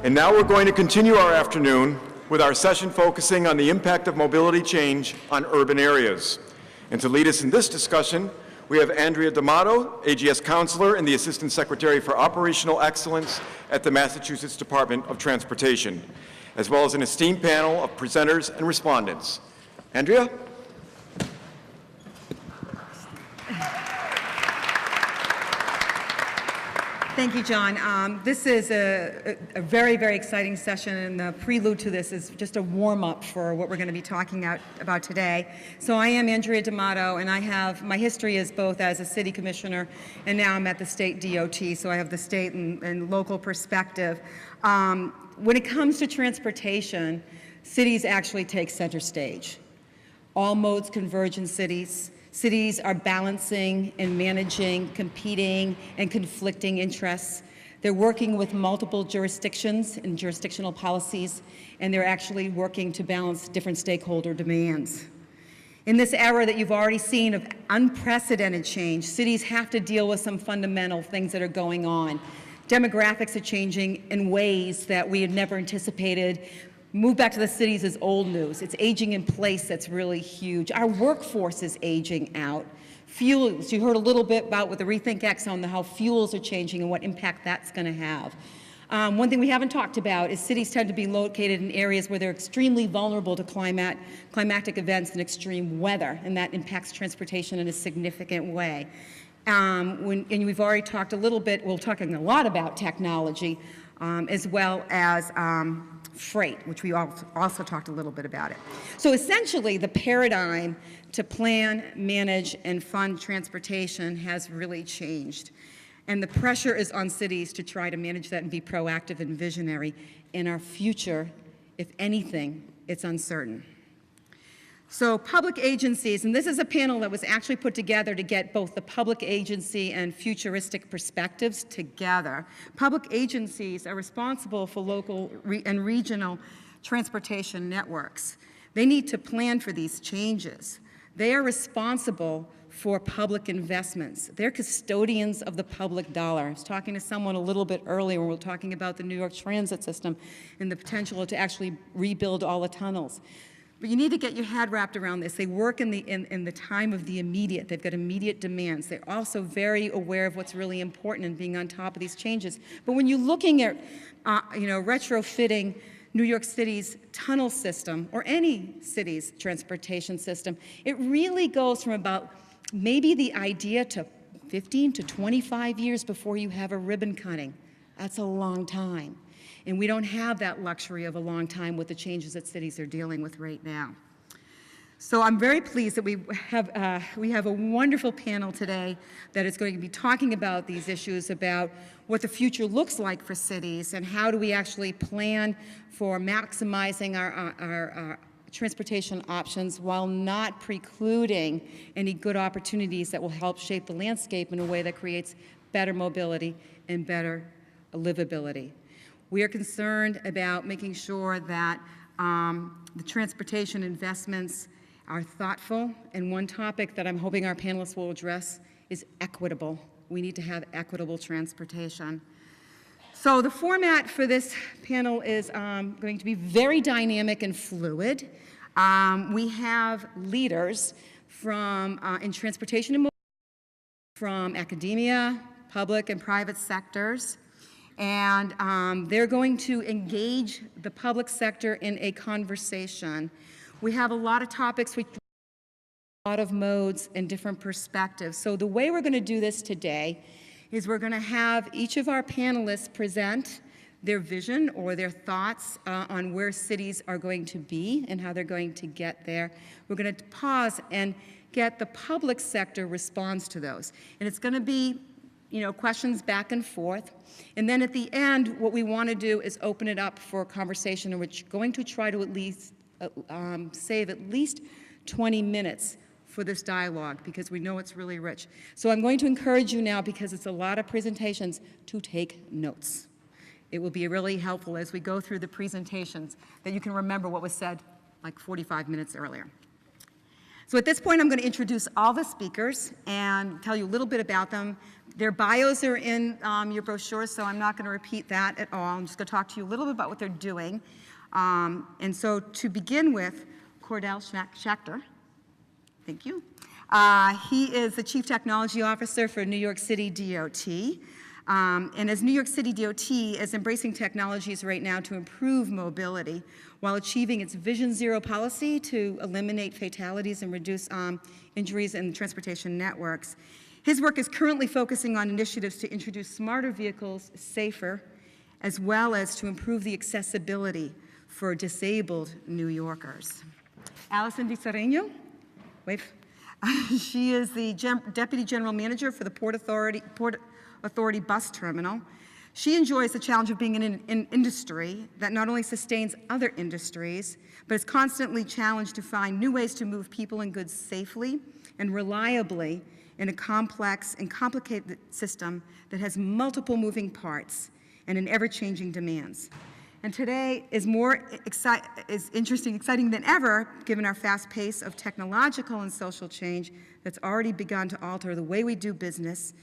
And now we're going to continue our afternoon with our session focusing on the impact of mobility change on urban areas. And to lead us in this discussion, we have Andrea DAmato, AGS Counselor and the Assistant Secretary for Operational Excellence at the Massachusetts Department of Transportation, as well as an esteemed panel of presenters and respondents. Andrea? Thank you, John. This is a very, very exciting session, and the prelude to this is just a warm-up for what we're going to be talking about today. So I am Andrea DAmato, and my history is both as a city commissioner, and now I'm at the state DOT, so I have the state and local perspective. When it comes to transportation, cities actually take center stage. All modes converge in cities. Cities are balancing and managing, competing and conflicting interests. They're working with multiple jurisdictions and jurisdictional policies, and they're actually working to balance different stakeholder demands. In this era that you've already seen of unprecedented change, cities have to deal with some fundamental things that are going on. Demographics are changing in ways that we had never anticipated. Move back to the cities is old news. It's aging in place that's really huge. Our workforce is aging out. Fuels, you heard a little bit about with the Rethink X on how fuels are changing and what impact that's going to have. One thing we haven't talked about is cities tend to be located in areas where they're extremely vulnerable to climatic events and extreme weather, and that impacts transportation in a significant way. And we've already talked a little bit, we're talking a lot about technology, as well as freight, which we also talked a little bit about it. So essentially, the paradigm to plan, manage, and fund transportation has really changed. And the pressure is on cities to try to manage that and be proactive and visionary. In our future, if anything, it's uncertain. So public agencies, and this is a panel that was actually put together to get both the public agency and futuristic perspectives together. Public agencies are responsible for local and regional transportation networks. They need to plan for these changes. They are responsible for public investments. They're custodians of the public dollar. I was talking to someone a little bit earlier when we were talking about the New York transit system and the potential to actually rebuild all the tunnels. But you need to get your head wrapped around this. They work in the time of the immediate. They've got immediate demands. They're also very aware of what's really important and being on top of these changes. But when you're looking at retrofitting New York City's tunnel system or any city's transportation system, it really goes from about maybe the idea to 15 to 25 years before you have a ribbon cutting. That's a long time. And we don't have that luxury of a long time with the changes that cities are dealing with right now. So I'm very pleased that we have a wonderful panel today that is going to be talking about these issues, about what the future looks like for cities and how do we actually plan for maximizing our transportation options while not precluding any good opportunities that will help shape the landscape in a way that creates better mobility and better livability. We are concerned about making sure that the transportation investments are thoughtful, and one topic that I'm hoping our panelists will address is equitable. We need to have equitable transportation. So the format for this panel is going to be very dynamic and fluid. We have leaders from in transportation and mobility, from academia, public and private sectors, and they're going to engage the public sector in a conversation. We have a lot of topics, a lot of modes and different perspectives. So the way we're going to do this today is we're going to have each of our panelists present their vision or their thoughts on where cities are going to be and how they're going to get there. We're going to pause and get the public sector response to those. And it's going to be questions back and forth. And then at the end, what we want to do is open it up for a conversation in which we're going to try to at least save at least 20 minutes for this dialogue, because we know it's really rich. So I'm going to encourage you now, because it's a lot of presentations, to take notes. It will be really helpful as we go through the presentations that you can remember what was said like 45 minutes earlier. So at this point, I'm going to introduce all the speakers and tell you a little bit about them, Their bios are in your brochure, so I'm not going to repeat that at all. I'm just going to talk to you a little bit about what they're doing. And so to begin with, Cordell Schachter, thank you. He is the Chief Technology Officer for New York City DOT. And as New York City DOT is embracing technologies right now to improve mobility while achieving its Vision Zero policy to eliminate fatalities and reduce injuries in transportation networks. His work is currently focusing on initiatives to introduce smarter vehicles, safer, as well as to improve the accessibility for disabled New Yorkers. Alison DeCerreño, wave. She is the Deputy General Manager for the Port Authority Bus Terminal. She enjoys the challenge of being in an industry that not only sustains other industries, but is constantly challenged to find new ways to move people and goods safely and reliably in a complex and complicated system that has multiple moving parts and an ever-changing demands. And today is exciting than ever, given our fast pace of technological and social change that's already begun to alter the way we do business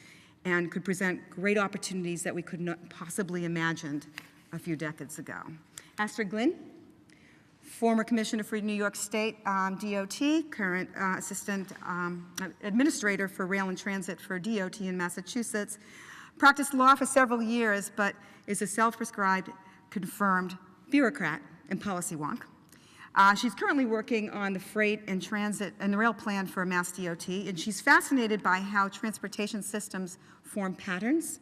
and could present great opportunities that we could not possibly imagined a few decades ago. Astrid Glynn, former Commissioner for New York State DOT, current Assistant Administrator for Rail and Transit for DOT in Massachusetts, practiced law for several years, but is a self-prescribed, confirmed bureaucrat and policy wonk. She's currently working on the freight and transit and the rail plan for MassDOT, and she's fascinated by how transportation systems form patterns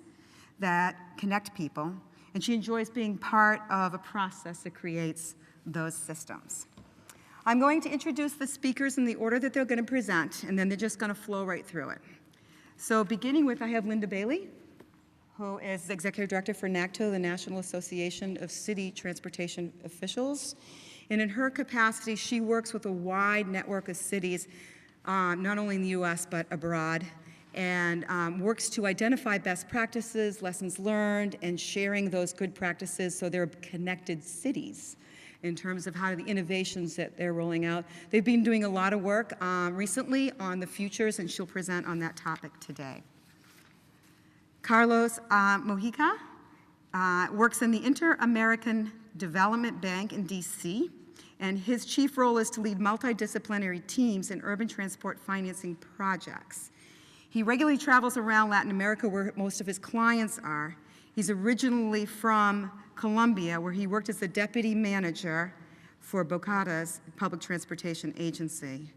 that connect people, and she enjoys being part of a process that creates those systems. I'm going to introduce the speakers in the order that they're going to present, and then they're just going to flow right through it. So beginning with, I have Linda Bailey, who is the Executive Director for NACTO, the National Association of City Transportation Officials. And in her capacity, she works with a wide network of cities, not only in the US, but abroad, and works to identify best practices, lessons learned, and sharing those good practices so they're connected cities in terms of how the innovations that they're rolling out. They've been doing a lot of work recently on the futures, and she'll present on that topic today. Carlos Mojica works in the Inter-American Development Bank in DC, and his chief role is to lead multidisciplinary teams in urban transport financing projects. He regularly travels around Latin America where most of his clients are. He's originally from Colombia, where he worked as the deputy manager for Bogota's public transportation agency.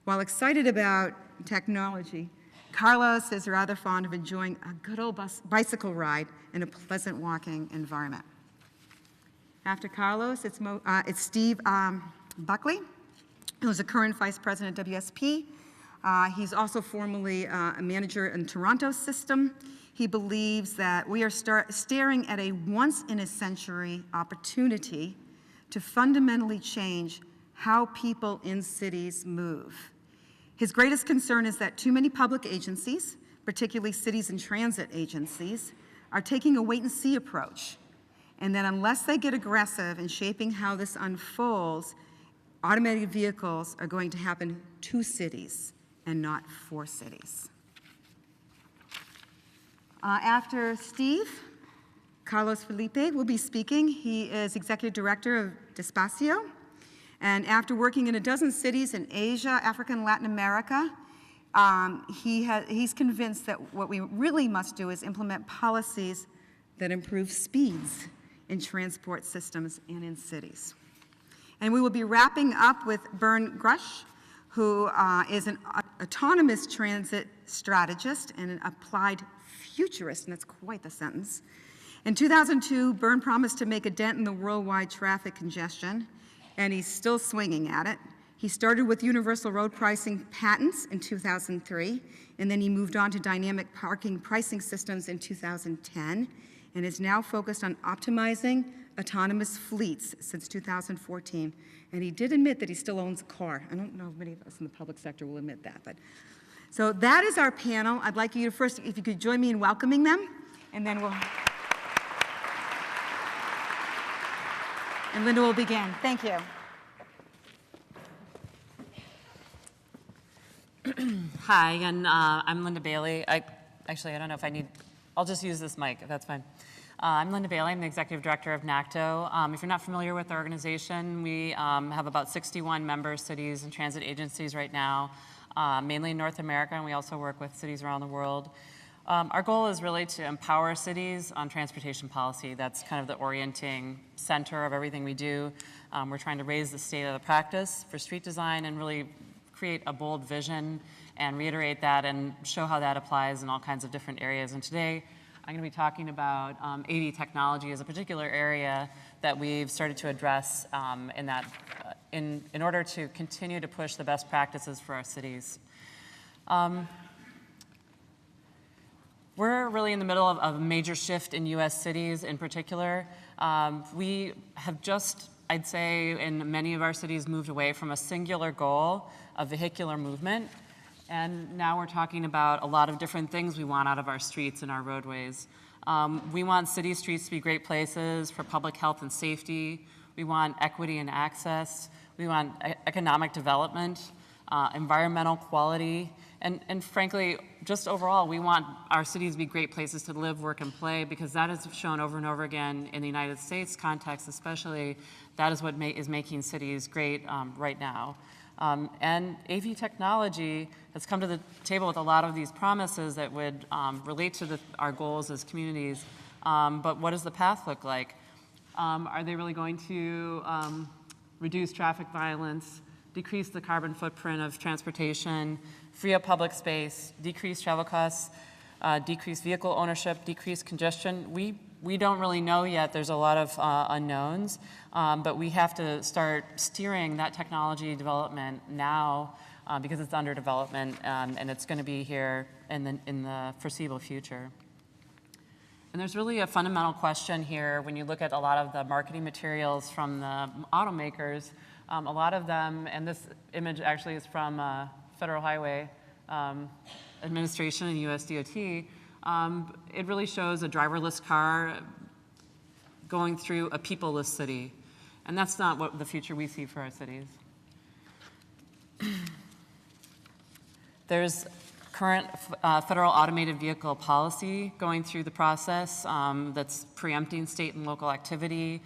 While excited about technology, Carlos is rather fond of enjoying a good old bicycle ride in a pleasant walking environment. After Carlos, it's Steve Buckley, who's the current vice president of WSP. He's also formerly a manager in Toronto system. He believes that we are staring at a once-in-a-century opportunity to fundamentally change how people in cities move. His greatest concern is that too many public agencies, particularly cities and transit agencies, are taking a wait-and-see approach, and that unless they get aggressive in shaping how this unfolds, automated vehicles are going to happen to cities and not for cities. After Steve, Carlos Felipe will be speaking. He is Executive Director of Despacio. And after working in a dozen cities in Asia, Africa, and Latin America, he's convinced that what we really must do is implement policies that improve speeds in transport systems and in cities. And we will be wrapping up with Bern Grush, who is an autonomous transit strategist and an applied futurist, and that's quite the sentence. In 2002, Bern promised to make a dent in the worldwide traffic congestion, and he's still swinging at it. He started with universal road pricing patents in 2003, and then he moved on to dynamic parking pricing systems in 2010, and is now focused on optimizing autonomous fleets since 2014. And he did admit that he still owns a car. I don't know if many of us in the public sector will admit that, but. So that is our panel. I'd like you to first, if you could join me in welcoming them, and then we'll. And Linda will begin. Thank you. Hi, and I'm Linda Bailey. I actually, I don't know if I need, I'll just use this mic, if that's fine. I'm Linda Bailey, I'm the Executive Director of NACTO. If you're not familiar with our organization, we have about 61 member cities and transit agencies right now, mainly in North America, and we also work with cities around the world. Our goal is really to empower cities on transportation policy. That's kind of the orienting center of everything we do. We're trying to raise the state of the practice for street design and really create a bold vision and reiterate that and show how that applies in all kinds of different areas. And today, I'm going to be talking about AV technology as a particular area that we've started to address in order to continue to push the best practices for our cities. We're really in the middle of a major shift in US cities in particular. We have just, I'd say, in many of our cities moved away from a singular goal of vehicular movement. And now we're talking about a lot of different things we want out of our streets and our roadways. We want city streets to be great places for public health and safety. We want equity and access. We want economic development, environmental quality, and frankly, just overall, we want our cities to be great places to live, work, and play, because that is shown over and over again in the United States context especially. That is what is making cities great right now. And AV technology has come to the table with a lot of these promises that would relate to our goals as communities. But what does the path look like? Are they really going to reduce traffic violence, decrease the carbon footprint of transportation, free up public space, decrease travel costs, decrease vehicle ownership, decrease congestion? We don't really know yet. There's a lot of unknowns, but we have to start steering that technology development now because it's under development and it's going to be here in the foreseeable future. And there's really a fundamental question here when you look at a lot of the marketing materials from the automakers. A lot of them, and this image actually is from Federal Highway Administration and US DOT, it really shows a driverless car going through a peopleless city. And that's not what the future we see for our cities. There's current federal automated vehicle policy going through the process that's preempting state and local activity.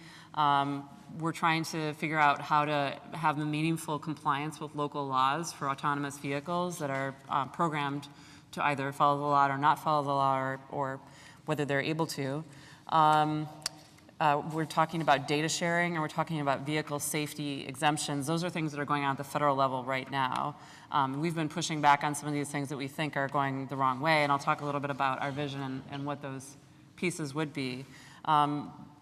We're trying to figure out how to have the meaningful compliance with local laws for autonomous vehicles that are programmed to either follow the law or not follow the law, or whether they're able to. We're talking about data sharing, and we're talking about vehicle safety exemptions. Those are things that are going on at the federal level right now. We've been pushing back on some of these things that we think are going the wrong way, and I'll talk a little bit about our vision and what those pieces would be.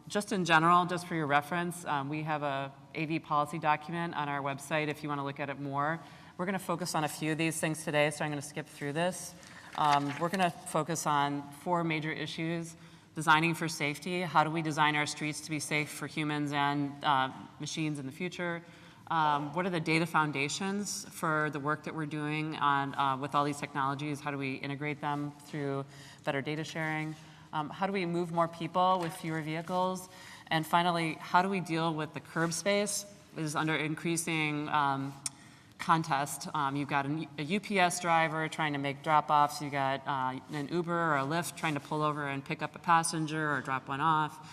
Just in general, just for your reference, we have a AV policy document on our website if you want to look at it more. We're going to focus on a few of these things today, so I'm going to skip through this. We're going to focus on 4 major issues. Designing for safety. How do we design our streets to be safe for humans and machines in the future? What are the data foundations for the work that we're doing on, with all these technologies? How do we integrate them through better data sharing? How do we move more people with fewer vehicles? And finally, how do we deal with the curb space? It is under increasing contest. You've got a UPS driver trying to make drop-offs. You've got an Uber or a Lyft trying to pull over and pick up a passenger or drop one off.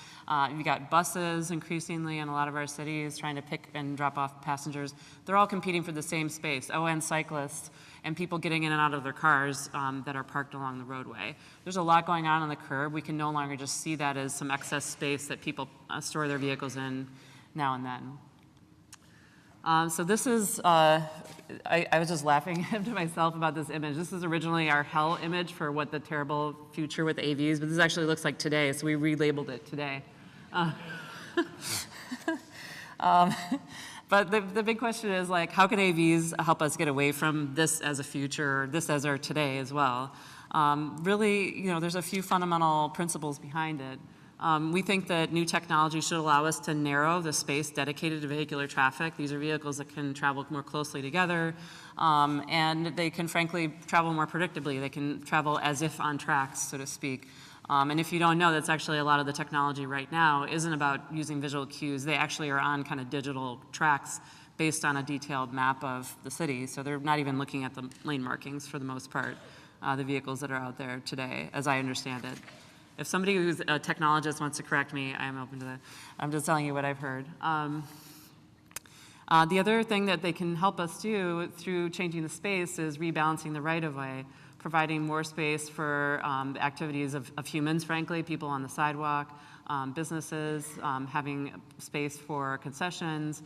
You've got buses increasingly in a lot of our cities trying to pick and drop off passengers. They're all competing for the same space. And cyclists and people getting in and out of their cars that are parked along the roadway. There's a lot going on the curb. We can no longer just see that as some excess space that people store their vehicles in now and then. So this is, I was just laughing to myself about this image. This is originally our hell image for what the terrible future with AVs, but this actually looks like today, so we relabeled it today. But the big question is, like, how can AVs help us get away from this as a future, or this as our today as well? Really, there's a few fundamental principles behind it. We think that new technology should allow us to narrow the space dedicated to vehicular traffic. These are vehicles that can travel more closely together, and they can frankly travel more predictably. They can travel as if on tracks, so to speak. And if you don't know, that's actually a lot of the technology right now isn't about using visual cues. They actually are on kind of digital tracks based on a detailed map of the city, so they're not even looking at the lane markings for the most part. the vehicles that are out there today, as I understand it. If somebody who's a technologist wants to correct me, I am open to that. I'm just telling you what I've heard. The other thing that they can help us do through changing the space is rebalancing the right-of-way, providing more space for the activities of humans, frankly, people on the sidewalk, businesses, having space for concessions,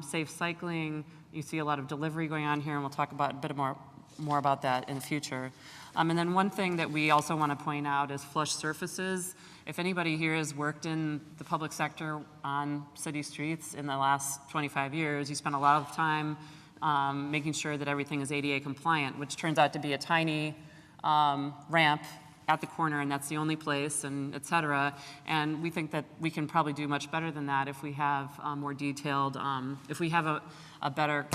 safe cycling. You see a lot of delivery going on here, and we'll talk about a bit more about that in the future. And then one thing that we also want to point out is flush surfaces. If anybody here has worked in the public sector on city streets in the last 25 years, you spend a lot of time making sure that everything is ADA compliant, which turns out to be a tiny ramp at the corner, and that's the only place, and et cetera. And we think that we can probably do much better than that if we have more detailed, if we have a better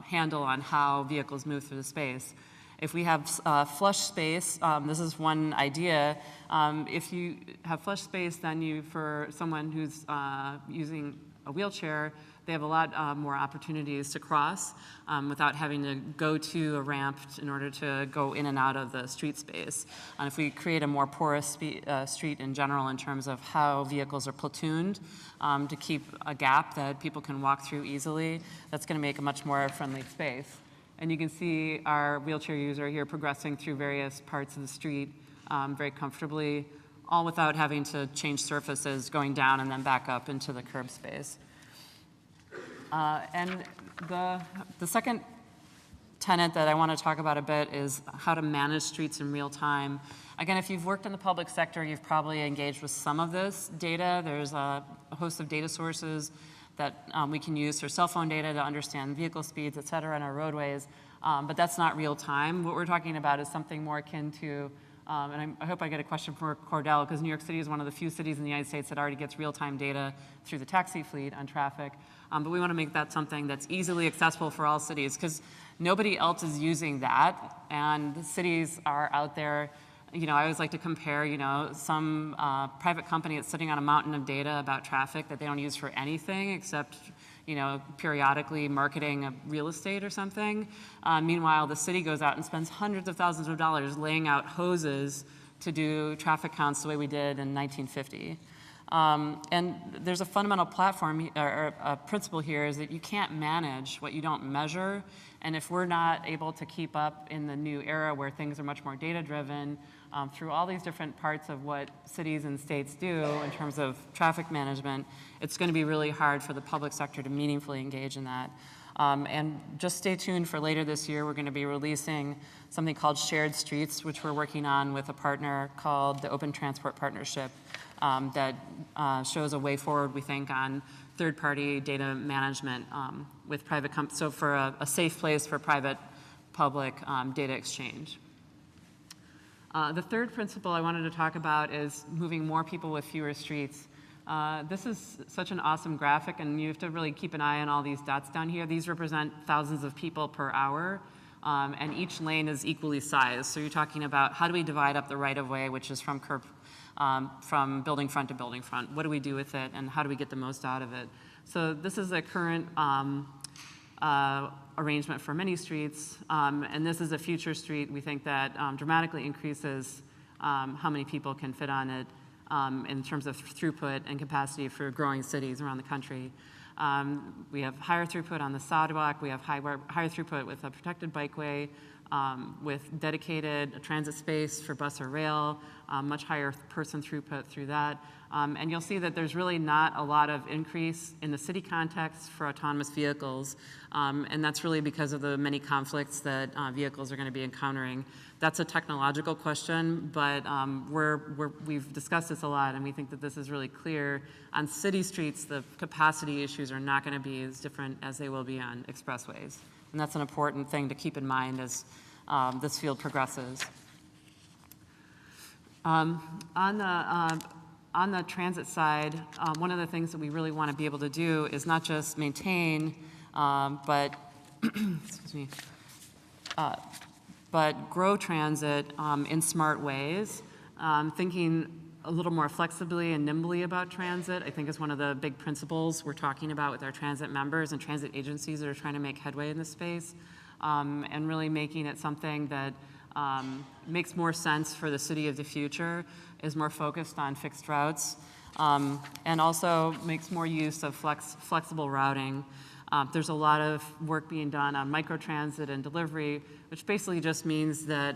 handle on how vehicles move through the space. If we have flush space, this is one idea. If you have flush space, then for someone who's using a wheelchair, they have a lot more opportunities to cross without having to go to a ramp in order to go in and out of the street space. And if we create a more porous street in general in terms of how vehicles are platooned to keep a gap that people can walk through easily, that's going to make a much more friendly space. And you can see our wheelchair user here progressing through various parts of the street very comfortably, all without having to change surfaces, going down and then back up into the curb space. And the second tenet that I want to talk about a bit is how to manage streets in real time. Again, if you've worked in the public sector, you've probably engaged with some of this data. There's a host of data sources that we can use for cell phone data to understand vehicle speeds, et cetera, on our roadways, but that's not real time. What we're talking about is something more akin to, and I hope I get a question for Cordell, because New York City is one of the few cities in the United States that already gets real-time data through the taxi fleet on traffic, but we want to make that something that's easily accessible for all cities, because nobody else is using that, and the cities are out there. You know, I always like to compare, you know, some private company that's sitting on a mountain of data about traffic that they don't use for anything except, you know, periodically marketing real estate or something. Meanwhile, the city goes out and spends hundreds of thousands of dollars laying out hoses to do traffic counts the way we did in 1950. And there's a fundamental platform or a principle here is that you can't manage what you don't measure. And if we're not able to keep up in the new era where things are much more data-driven through all these different parts of what cities and states do in terms of traffic management, it's going to be really hard for the public sector to meaningfully engage in that. And just stay tuned for later this year. We're going to be releasing something called Shared Streets, which we're working on with a partner called the Open Transport Partnership that shows a way forward, we think, on third-party data management with private companies, so for a safe place for private-public data exchange. The third principle I wanted to talk about is moving more people with fewer streets. This is such an awesome graphic, and you have to really keep an eye on all these dots down here. These represent thousands of people per hour, and each lane is equally sized. So you're talking about how do we divide up the right-of-way, which is from from building front to building front. What do we do with it, and how do we get the most out of it? So this is a current arrangement for many streets, and this is a future street. We think that dramatically increases how many people can fit on it in terms of throughput and capacity for growing cities around the country. We have higher throughput on the sidewalk. We have higher throughput with a protected bikeway, with dedicated transit space for bus or rail, much higher person throughput through that. And you'll see that there's really not a lot of increase in the city context for autonomous vehicles, and that's really because of the many conflicts that vehicles are going to be encountering. That's a technological question, but we've discussed this a lot, and we think that this is really clear. On city streets, the capacity issues are not going to be as different as they will be on expressways. And that's an important thing to keep in mind as this field progresses. On the transit side, one of the things that we really want to be able to do is not just maintain, but excuse me, but grow transit in smart ways. Thinking a little more flexibly and nimbly about transit, I think, is one of the big principles we're talking about with our transit members and transit agencies that are trying to make headway in this space, and really making it something that makes more sense for the city of the future, is more focused on fixed routes, and also makes more use of flexible routing. There's a lot of work being done on microtransit and delivery, which basically just means that,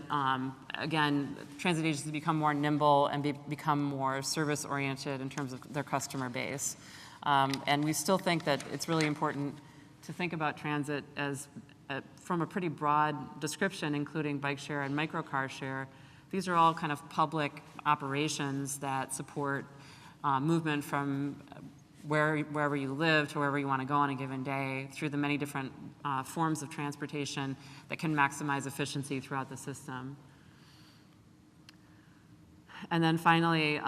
again, transit agencies become more nimble and become more service-oriented in terms of their customer base. And we still think that it's really important to think about transit as from a pretty broad description, including bike share and microcar share. These are all kind of public operations that support movement from wherever you live to wherever you want to go on a given day through the many different forms of transportation that can maximize efficiency throughout the system. And then finally,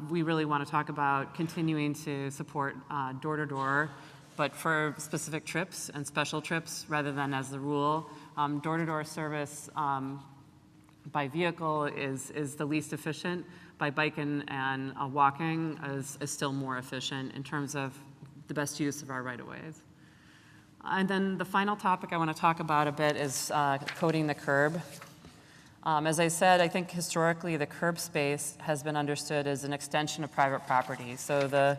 we really want to talk about continuing to support door-to-door, but for specific trips and special trips rather than as the rule. Door-to-door service by vehicle is the least efficient. By bike and walking is still more efficient in terms of the best use of our right-of-ways. And then the final topic I want to talk about a bit is coding the curb. As I said, I think historically the curb space has been understood as an extension of private property. So the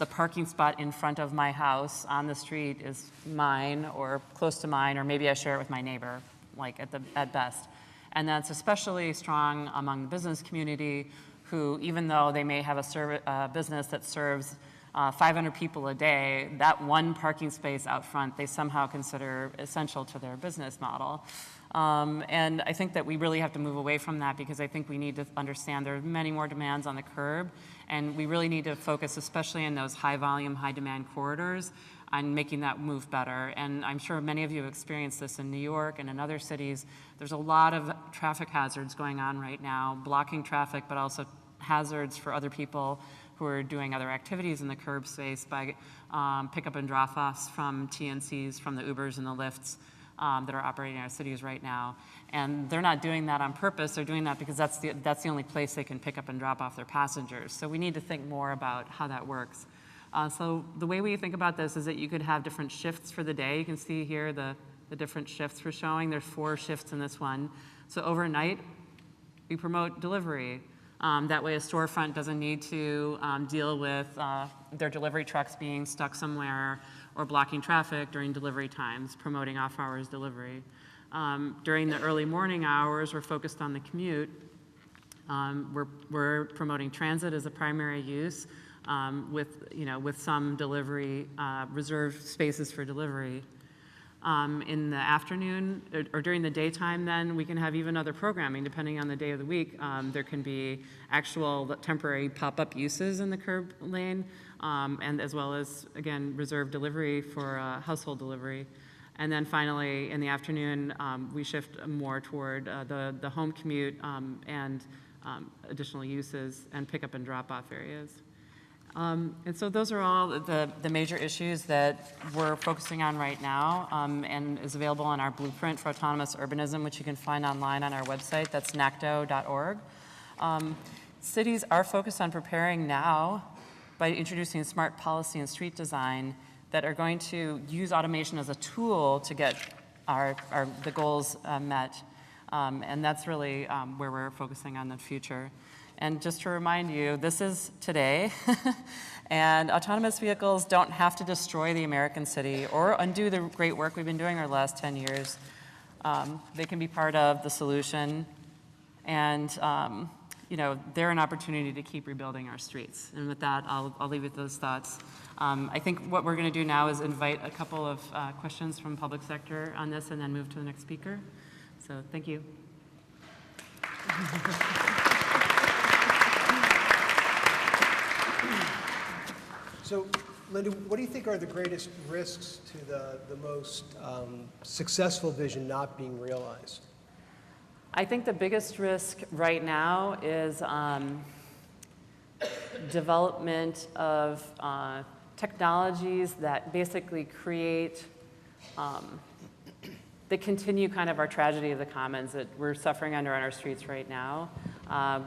parking spot in front of my house on the street is mine or close to mine, or maybe I share it with my neighbor, like at best. And that's especially strong among the business community who, even though they may have a business that serves 500 people a day, that one parking space out front they somehow consider essential to their business model. And I think that we really have to move away from that because I think we need to understand there are many more demands on the curb, and we really need to focus, especially in those high volume, high demand corridors, on making that move better. And I'm sure many of you have experienced this in New York and in other cities. There's a lot of traffic hazards going on right now, blocking traffic, but also hazards for other people who are doing other activities in the curb space by pickup and drop-offs from TNCs, from the Ubers and the Lyfts that are operating in our cities right now. And they're not doing that on purpose. They're doing that because that's the only place they can pick up and drop off their passengers. So we need to think more about how that works. So the way we think about this is that you could have different shifts for the day. You can see here the different shifts we're showing. There's 4 shifts in this one. So overnight, we promote delivery. That way a storefront doesn't need to deal with their delivery trucks being stuck somewhere or blocking traffic during delivery times, promoting off-hours delivery. During the early morning hours, we're focused on the commute. We're promoting transit as a primary use. With some delivery, reserved spaces for delivery. In the afternoon or during the daytime, then we can have even other programming depending on the day of the week. There can be actual temporary pop-up uses in the curb lane, and as well as, again, reserved delivery for household delivery. And then finally, in the afternoon, we shift more toward the home commute and additional uses and pickup and drop-off areas. And so those are all the major issues that we're focusing on right now, and is available on our blueprint for autonomous urbanism, which you can find online on our website. That's nacdo.org. Cities are focused on preparing now by introducing smart policy and street design that are going to use automation as a tool to get the goals met. And that's really where we're focusing on the future. And just to remind you, this is today, and autonomous vehicles don't have to destroy the American city or undo the great work we've been doing over the last 10 years. They can be part of the solution, and they're an opportunity to keep rebuilding our streets. And with that, I'll leave you with those thoughts. I think what we're going to do now is invite a couple of questions from public sector on this and then move to the next speaker. So thank you. So, Linda, what do you think are the greatest risks to the most successful vision not being realized? I think the biggest risk right now is development of technologies that basically create, that continue kind of our tragedy of the commons that we're suffering under on our streets right now.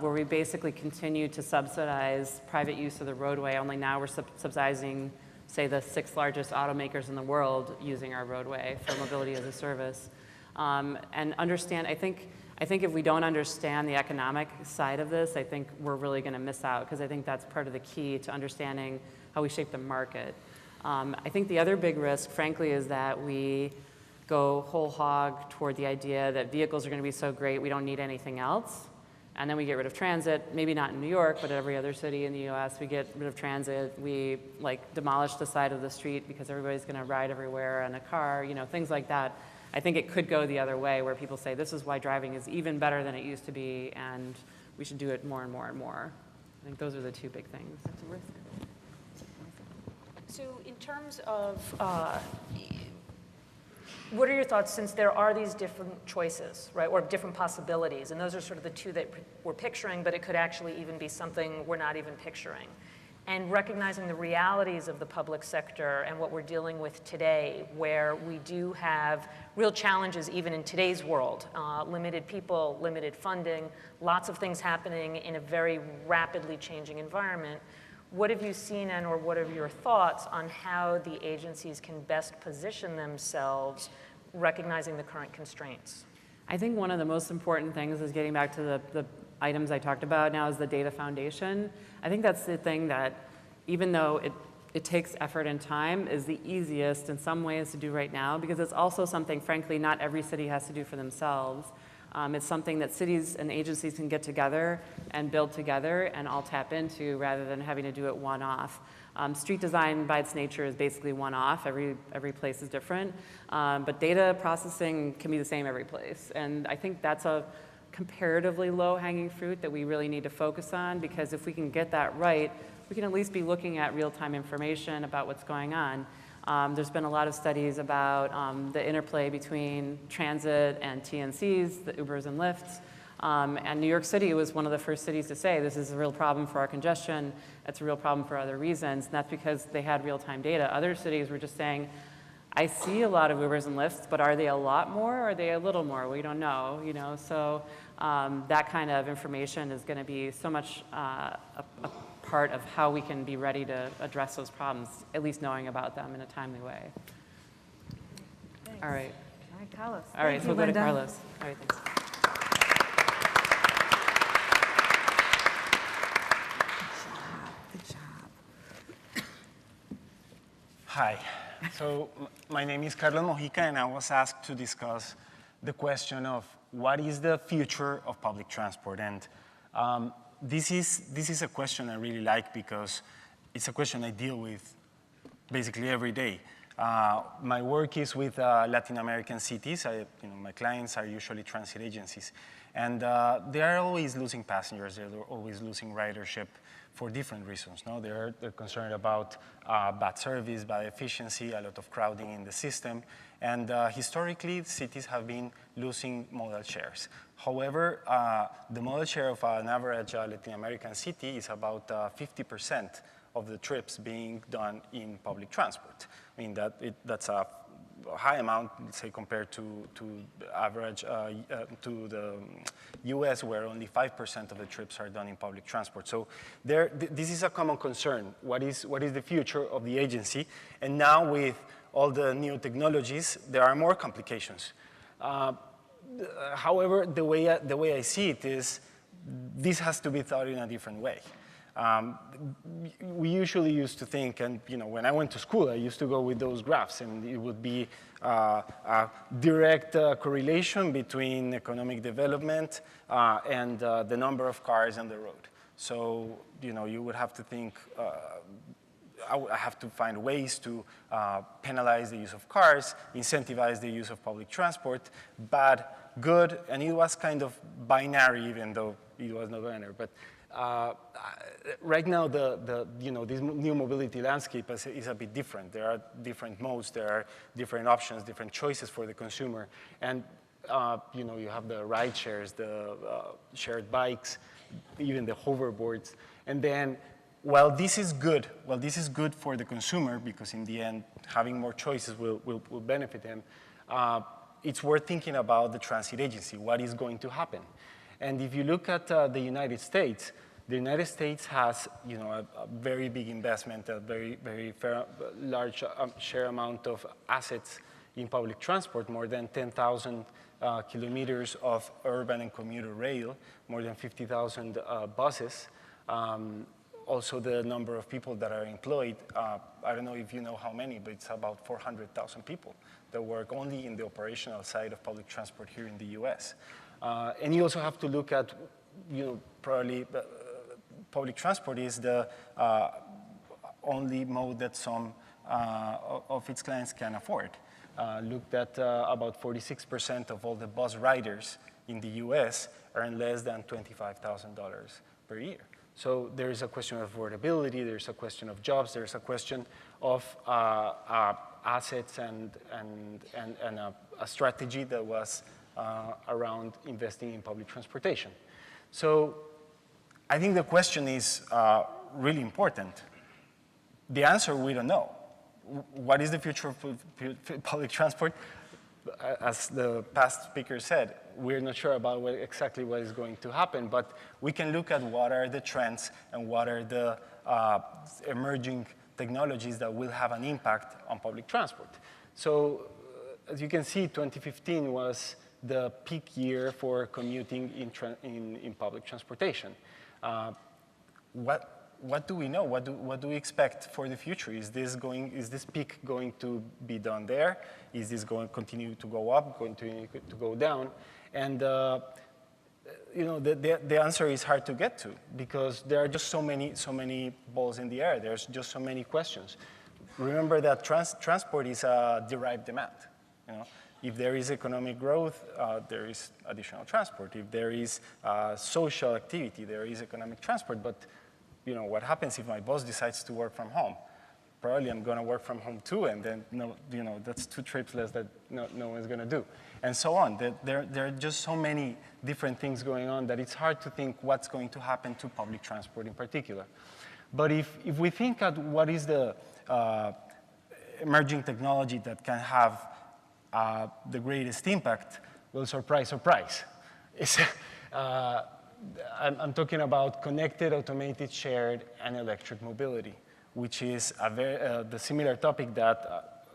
Where we basically continue to subsidize private use of the roadway, only now we're subsidizing, say, the 6th largest automakers in the world using our roadway for mobility as a service. And understand, I think I think if we don't understand the economic side of this, I think we're really going to miss out, because I think that's part of the key to understanding how we shape the market. I think the other big risk, frankly, is that we go whole hog toward the idea that vehicles are going to be so great we don't need anything else. And then we get rid of transit, maybe not in New York, but every other city in the US, we get rid of transit. We demolish the side of the street because everybody's going to ride everywhere in a car, things like that. I think it could go the other way, where people say this is why driving is even better than it used to be, and we should do it more and more and more. I think those are the two big things. That's a risk. So in terms of, what are your thoughts, since there are these different choices, right, or different possibilities, and those are sort of the two that we're picturing, but it could actually even be something we're not even picturing. And recognizing the realities of the public sector and what we're dealing with today, where we do have real challenges even in today's world, limited people, limited funding, lots of things happening in a very rapidly changing environment. What have you seen, and or what are your thoughts on how the agencies can best position themselves, recognizing the current constraints? I think one of the most important things is getting back to the items I talked about now is the data foundation. I think that's the thing that, even though it takes effort and time, is the easiest in some ways to do right now, because it's also something, frankly, not every city has to do for themselves. It's something that cities and agencies can get together and build together and all tap into, rather than having to do it one-off. Street design by its nature is basically one-off. Every place is different. But data processing can be the same every place. And I think that's a comparatively low-hanging fruit that we really need to focus on, because if we can get that right, we can at least be looking at real-time information about what's going on. There's been a lot of studies about the interplay between transit and TNCs, the Ubers and Lyfts. And New York City was one of the first cities to say this is a real problem for our congestion. It's a real problem for other reasons. And that's because they had real-time data. Other cities were just saying, I see a lot of Ubers and Lyfts, but are they a lot more, or are they a little more? We don't know, So that kind of information is going to be so much a part of how we can be ready to address those problems, at least knowing about them in a timely way. Thanks. All right. All right, Carlos. All right, so we'll go to Carlos. All right, thanks. Good job. Hi. So my name is Carlos Mojica, and I was asked to discuss the question of what is the future of public transport. And this is a question I really like, because it's a question I deal with basically every day. My work is with Latin American cities. My clients are usually transit agencies. And they are always losing passengers. They're always losing ridership for different reasons. No? They're concerned about bad service, bad efficiency, a lot of crowding in the system. And historically, cities have been losing modal shares. However, the modal share of an average Latin American city is about 50% of the trips being done in public transport. I mean, that's a high amount, let's say, compared to average to the US, where only 5% of the trips are done in public transport. So this is a common concern. What is the future of the agency? And now with all the new technologies, there are more complications. However, the way I see it is this has to be thought in a different way. We usually used to think, and when I went to school, I used to go with those graphs, and it would be a direct correlation between economic development and the number of cars on the road. So you would have to think, I have to find ways to penalize the use of cars, incentivize the use of public transport, bad, good, and it was kind of binary, even though it was not binary. But right now, this new mobility landscape is a bit different. There are different modes, there are different options, different choices for the consumer, and you have the ride shares, the shared bikes, even the hoverboards, and then. While this is good for the consumer, because in the end, having more choices will benefit them, it's worth thinking about the transit agency. What is going to happen? And if you look at the United States has a very big investment, a very large share amount of assets in public transport, more than 10,000 kilometers of urban and commuter rail, more than 50,000 buses. Also the number of people that are employed, I don't know if you know how many, but it's about 400,000 people that work only in the operational side of public transport here in the US. And you also have to look at, probably public transport is the only mode that some of its clients can afford. Looked at about 46% of all the bus riders in the US earn less than $25,000 per year. So there is a question of affordability, there's a question of jobs, there's a question of assets and a strategy that was around investing in public transportation. So I think the question is really important. The answer, we don't know. What is the future of public transport? As the past speaker said, we're not sure about exactly what is going to happen, but we can look at what are the trends and what are the emerging technologies that will have an impact on public transport. So as you can see, 2015 was the peak year for commuting in public transportation. What do we know? What do we expect for the future? Is this peak going to be done there? Is this going to continue to go up, going to go down? And the answer is hard to get to because there are just so many balls in the air. There's just so many questions. Remember that transport is a derived demand. If there is economic growth, there is additional transport. If there is social activity, there is economic transport. But what happens if my boss decides to work from home? Probably I'm going to work from home too, and then that's 2 trips less that no one's going to do, and so on. There are just so many different things going on that it's hard to think what's going to happen to public transport in particular. But if we think at what is the emerging technology that can have the greatest impact, well, surprise, surprise. I'm talking about connected, automated, shared, and electric mobility, which is the similar topic that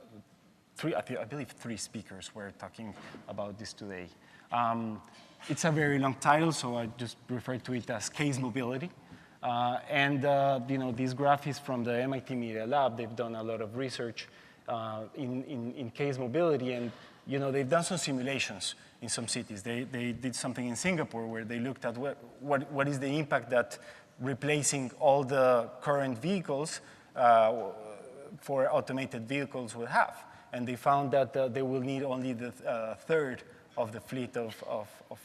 I believe 3 speakers were talking about this today. It's a very long title, so I just refer to it as case mobility. This graph is from the MIT Media Lab. They've done a lot of research in case mobility, and they've done some simulations in some cities. They did something in Singapore where they looked at what is the impact that replacing all the current vehicles for automated vehicles will have. And they found that they will need only the third of the fleet of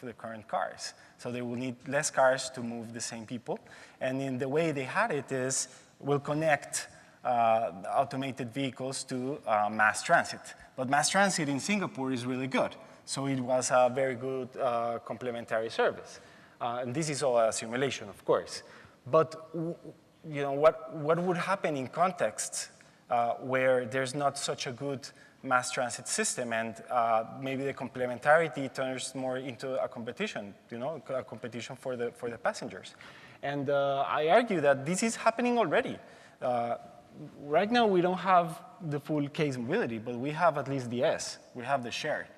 the current cars. So they will need less cars to move the same people. And in the way they had it is we'll connect automated vehicles to mass transit. But mass transit in Singapore is really good. So it was a very good complementary service. And this is all a simulation, of course. But what would happen in contexts where there's not such a good mass transit system and maybe the complementarity turns more into a competition, a competition for the passengers. And I argue that this is happening already. Right now, we don't have the full case mobility, but we have at least the S. We have the shared.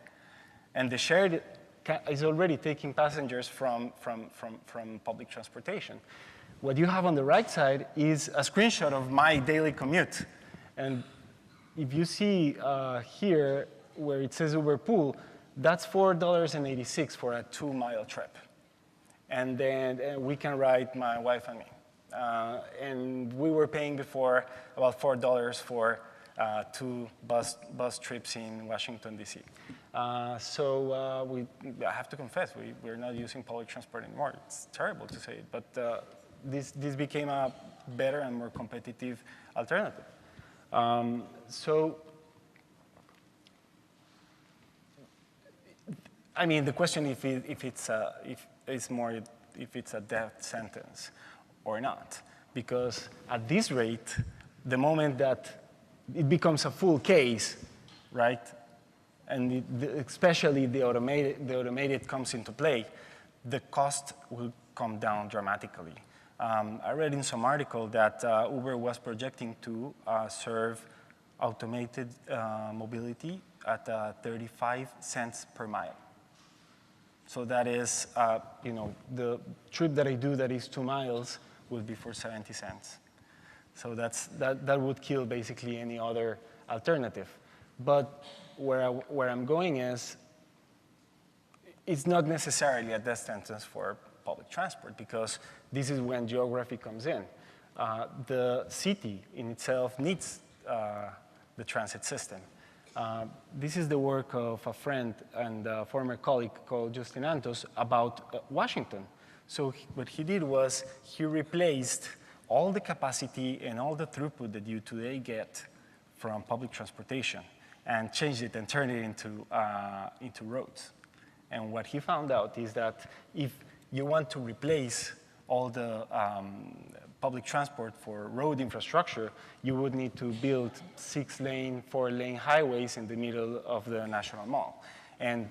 And the shared is already taking passengers from public transportation. What you have on the right side is a screenshot of my daily commute. And if you see here where it says Uber Pool, that's $4.86 for a 2-mile trip. And then we can ride my wife and me. And we were paying before about $4 for 2 bus trips in Washington, D.C. I have to confess, we're not using public transport anymore. It's terrible to say it, but this became a better and more competitive alternative. I mean, the question if it's a death sentence or not, because at this rate, the moment that it becomes a full case, right, and especially the automated comes into play, the cost will come down dramatically. I read in some article that Uber was projecting to serve automated mobility at 35 cents per mile. So that is, the trip that I do that is 2 miles would be for 70 cents. So that would kill basically any other alternative. But where I'm going is, it's not necessarily a death sentence for public transport, because this is when geography comes in. The city in itself needs the transit system. This is the work of a friend and a former colleague called Justin Antos about Washington. So what he did was he replaced all the capacity and all the throughput that you today get from public transportation and changed it and turned it into roads. And what he found out is that if you want to replace all the public transport for road infrastructure, you would need to build 6-lane, 4-lane highways in the middle of the National Mall, and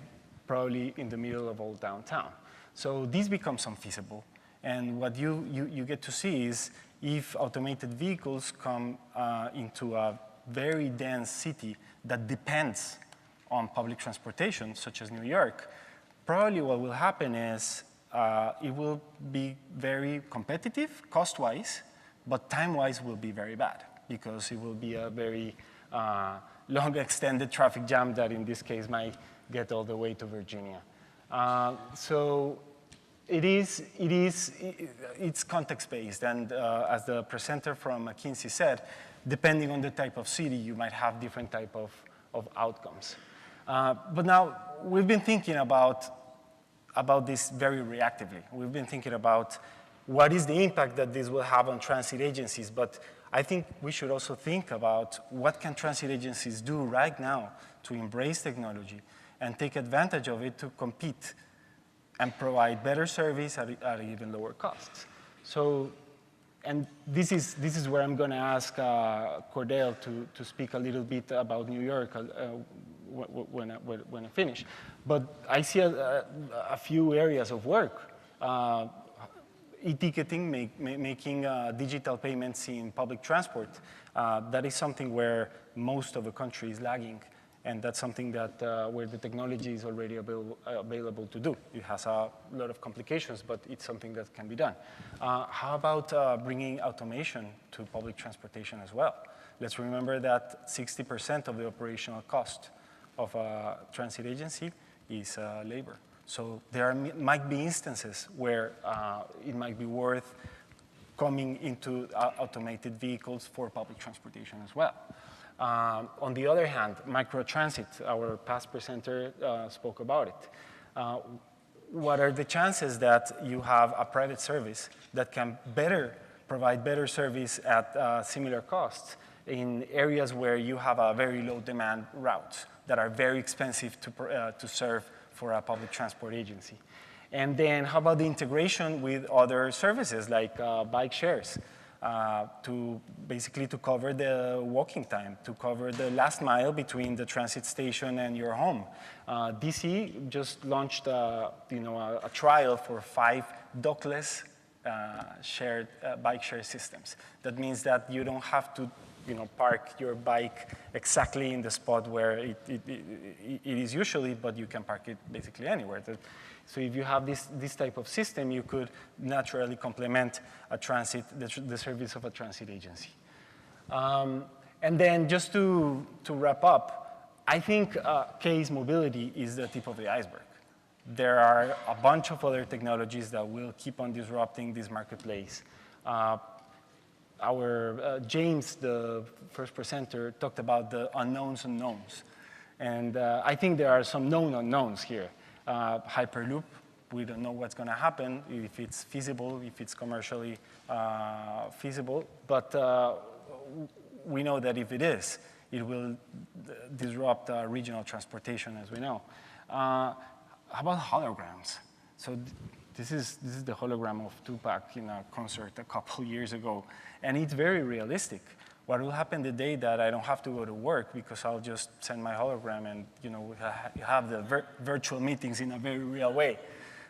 probably in the middle of old downtown. So this becomes unfeasible. And what you get to see is if automated vehicles come into a very dense city that depends on public transportation, such as New York, probably what will happen is it will be very competitive cost-wise, but time-wise will be very bad, because it will be a very long extended traffic jam that in this case might get all the way to Virginia. So it's context-based, and as the presenter from McKinsey said, depending on the type of city, you might have different type of outcomes. But now, we've been thinking about this very reactively. We've been thinking about what is the impact that this will have on transit agencies, but I think we should also think about what can transit agencies do right now to embrace technology and take advantage of it to compete and provide better service at even lower costs. So, and this is where I'm going to ask Cordell to speak a little bit about New York when I finish. But I see a few areas of work. E-ticketing, making digital payments in public transport. That is something where most of the country is lagging. And that's something that where the technology is already available to do. It has a lot of complications, but it's something that can be done. How about bringing automation to public transportation as well? Let's remember that 60% of the operational cost of a transit agency is labor. So there might be instances where it might be worth coming into automated vehicles for public transportation as well. On the other hand, microtransit, our past presenter spoke about it. What are the chances that you have a private service that can provide better service at similar costs in areas where you have a very low demand routes that are very expensive to serve for a public transport agency? And then how about the integration with other services like bike shares? To basically to cover the walking time, to cover the last mile between the transit station and your home. DC just launched a trial for 5 dockless bike share systems. That means that you don't have to park your bike exactly in the spot where it is usually, but you can park it basically anywhere. So if you have this type of system, you could naturally complement the service of a transit agency. And then just to wrap up, I think case mobility is the tip of the iceberg. There are a bunch of other technologies that will keep on disrupting this marketplace. James, the first presenter, talked about the unknowns. And I think there are some known unknowns here. Hyperloop, we don't know what's going to happen, if it's feasible, if it's commercially feasible. But we know that if it is, it will disrupt regional transportation, as we know. How about holograms? So this is the hologram of Tupac in a concert a couple years ago. And it's very realistic. What will happen the day that I don't have to go to work because I'll just send my hologram and have the virtual meetings in a very real way?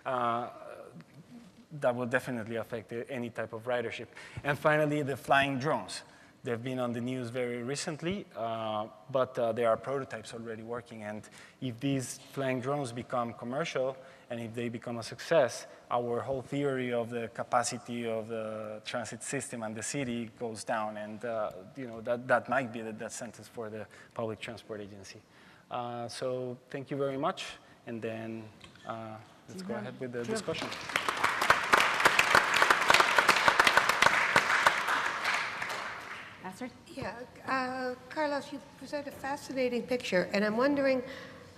That will definitely affect any type of ridership. And finally, the flying drones. They've been on the news very recently, but there are prototypes already working. And if these flying drones become commercial, and if they become a success, our whole theory of the capacity of the transit system and the city goes down. And that might be the sentence for the public transport agency. So thank you very much. And then let's go ahead with the discussion. Astrid? Yeah, Carlos, you present a fascinating picture, and I'm wondering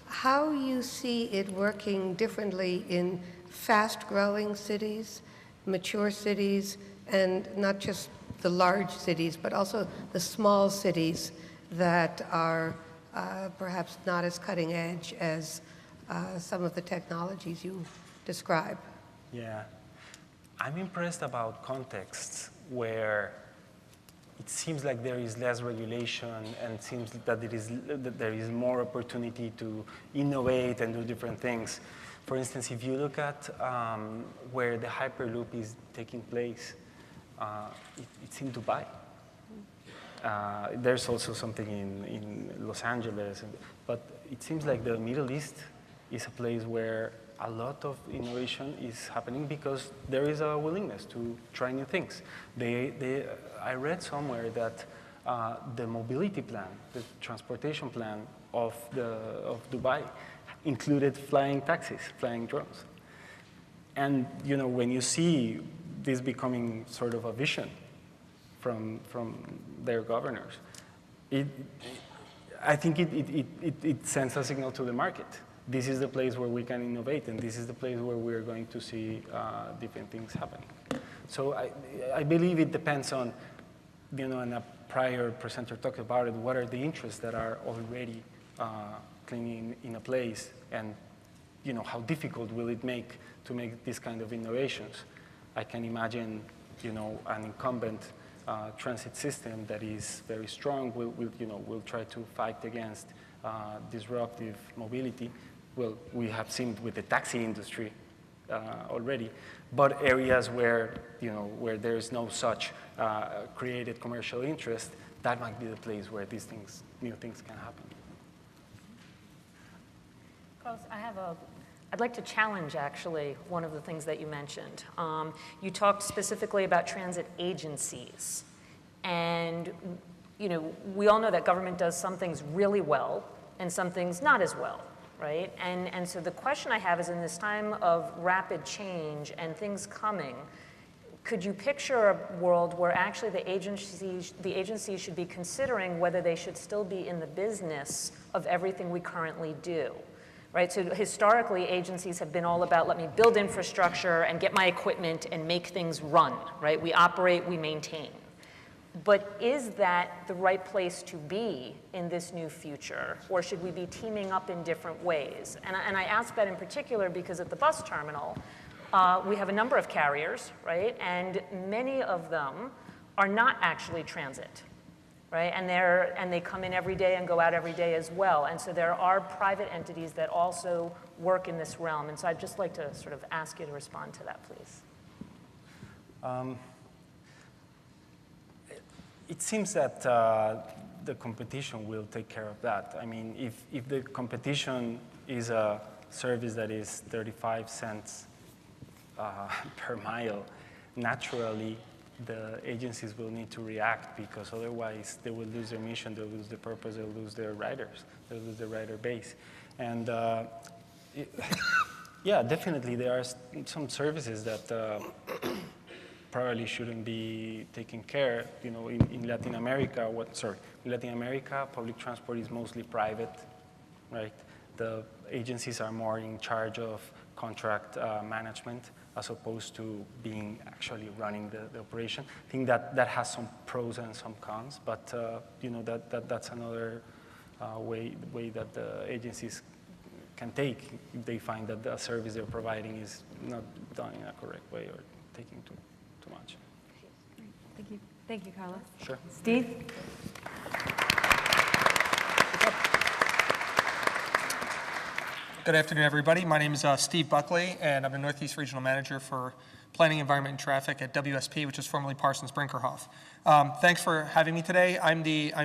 how you see it working differently in fast-growing cities, mature cities, and not just the large cities, but also the small cities that are perhaps not as cutting edge as some of the technologies you describe. Yeah. I'm impressed about contexts where it seems like there is less regulation and it seems that there is more opportunity to innovate and do different things. For instance, if you look at where the Hyperloop is taking place, it's in Dubai. There's also something in Los Angeles, but it seems like the Middle East is a place where a lot of innovation is happening because there is a willingness to try new things. I read somewhere that the mobility plan, the transportation plan of Dubai included flying taxis, flying drones. And when you see this becoming sort of a vision from their governors, I think it sends a signal to the market. This is the place where we can innovate, and this is the place where we're going to see different things happening. So I believe it depends on, and a prior presenter talked about it, what are the interests that are already clinging in a place, and how difficult will it make to make this kind of innovations. I can imagine, an incumbent transit system that is very strong will try to fight against disruptive mobility. Well, we have seen with the taxi industry already, but areas where where there is no such created commercial interest, that might be the place where these things, new things, can happen. Carlos, I'd like to challenge actually one of the things that you mentioned. You talked specifically about transit agencies, and we all know that government does some things really well and some things not as well. Right? And so the question I have is, in this time of rapid change and things coming, could you picture a world where actually the agencies should be considering whether they should still be in the business of everything we currently do? Right? So historically, agencies have been all about, let me build infrastructure and get my equipment and make things run. Right? We operate, we maintain. But is that the right place to be in this new future, or should we be teaming up in different ways? And I ask that in particular because at the bus terminal, we have a number of carriers, right? And many of them are not actually transit, right? And they come in every day and go out every day as well. And so there are private entities that also work in this realm. And so I'd just like to sort of ask you to respond to that, please. It seems that the competition will take care of that. I mean, if the competition is a service that is 35 cents per mile, naturally the agencies will need to react, because otherwise they will lose their mission, they'll lose their purpose, they'll lose their riders, they'll lose their rider base. And yeah, definitely there are some services that probably shouldn't be taken care. In Latin America, in Latin America, public transport is mostly private, right? The agencies are more in charge of contract management as opposed to being actually running the operation. I think that has some pros and some cons, but that's another way that the agencies can take if they find that the service they're providing is not done in a correct way or taking too much. Thank you. Thank you, Carlos. Sure. Steve? Good afternoon, everybody. My name is Steve Buckley, and I'm the Northeast Regional Manager for Planning, Environment, and Traffic at WSP, which is formerly Parsons Brinckerhoff. Thanks for having me today. I'm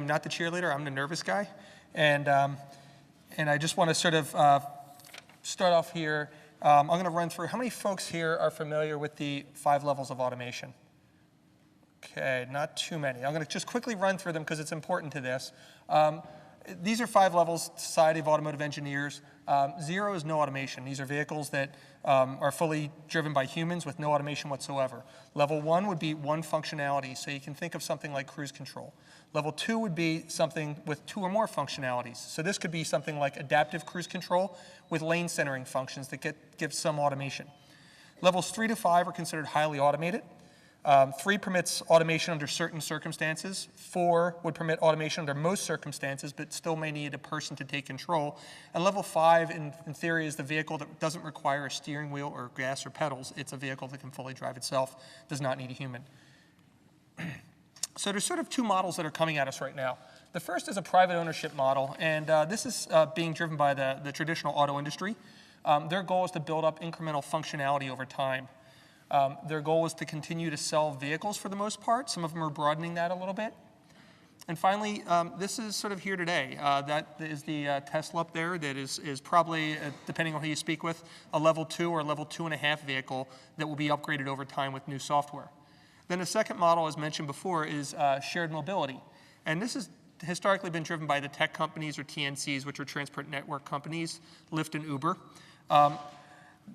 not the cheerleader, I'm the nervous guy. And I just want to sort of start off here. I'm going to run through, how many folks here are familiar with the 5 levels of automation? Okay, not too many. I'm going to just quickly run through them because it's important to this. These are 5 levels, Society of Automotive Engineers. 0 is no automation. These are vehicles that are fully driven by humans with no automation whatsoever. Level 1 would be one functionality, so you can think of something like cruise control. Level 2 would be something with 2 or more functionalities. So this could be something like adaptive cruise control with lane centering functions that give some automation. Levels 3 to 5 are considered highly automated. 3 permits automation under certain circumstances. 4 would permit automation under most circumstances, but still may need a person to take control. And level 5, in theory, is the vehicle that doesn't require a steering wheel or gas or pedals. It's a vehicle that can fully drive itself, does not need a human. So there's sort of 2 models that are coming at us right now. The first is a private ownership model, and this is being driven by the traditional auto industry. Their goal is to build up incremental functionality over time. Their goal is to continue to sell vehicles for the most part. Some of them are broadening that a little bit. And finally, this is sort of here today. That is the Tesla up there that is probably, depending on who you speak with, a level 2 or level 2.5 vehicle that will be upgraded over time with new software. Then the second model, as mentioned before, is shared mobility. And this has historically been driven by the tech companies or TNCs, which are transport network companies, Lyft and Uber.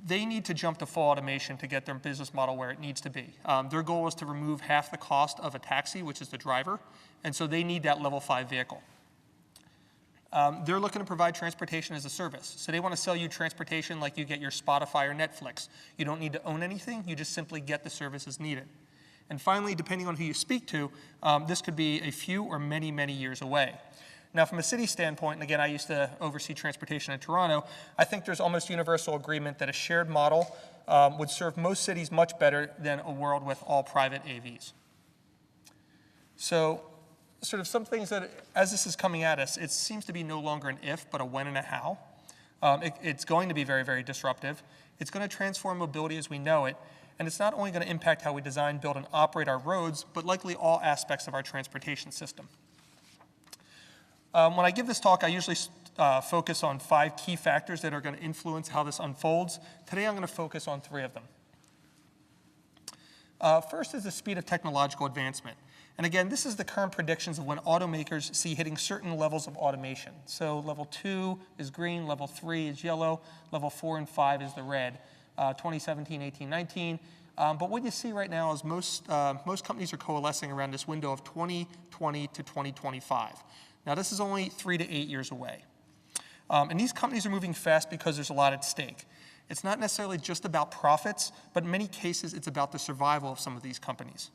They need to jump to full automation to get their business model where it needs to be. Their goal is to remove half the cost of a taxi, which is the driver, and so they need that level 5 vehicle. They're looking to provide transportation as a service. So they want to sell you transportation like you get your Spotify or Netflix. You don't need to own anything, you just simply get the services needed. And finally, depending on who you speak to, this could be a few or many, many years away. Now, from a city standpoint, and again, I used to oversee transportation in Toronto, I think there's almost universal agreement that a shared model would serve most cities much better than a world with all private AVs. So, sort of some things that, as this is coming at us, it seems to be no longer an if, but a when and a how. It's going to be very, very disruptive. It's going to transform mobility as we know it, and it's not only going to impact how we design, build, and operate our roads, but likely all aspects of our transportation system. When I give this talk, I usually focus on 5 key factors that are going to influence how this unfolds. Today, I'm going to focus on 3 of them. First is the speed of technological advancement. And again, this is the current predictions of when automakers see hitting certain levels of automation. So level 2 is green, level 3 is yellow, level 4 and 5 is the red, 2017, 18, 19. But what you see right now is most companies are coalescing around this window of 2020 to 2025. Now, this is only 3 to 8 years away. And these companies are moving fast because there's a lot at stake. It's not necessarily just about profits, but in many cases, it's about the survival of some of these companies.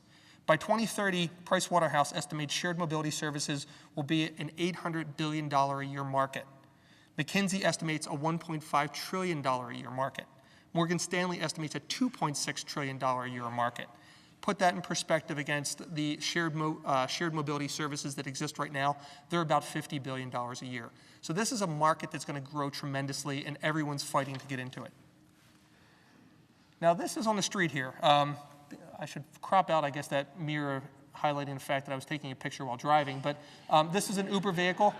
By 2030, Pricewaterhouse estimates shared mobility services will be an $800 billion a year market. McKinsey estimates a $1.5 trillion a year market. Morgan Stanley estimates a $2.6 trillion a year market. Put that in perspective against the shared mobility services that exist right now, they're about $50 billion a year. So this is a market that's going to grow tremendously, and everyone's fighting to get into it. Now, this is on the street here. I should crop out, I guess, that mirror highlighting the fact that I was taking a picture while driving, but this is an Uber vehicle.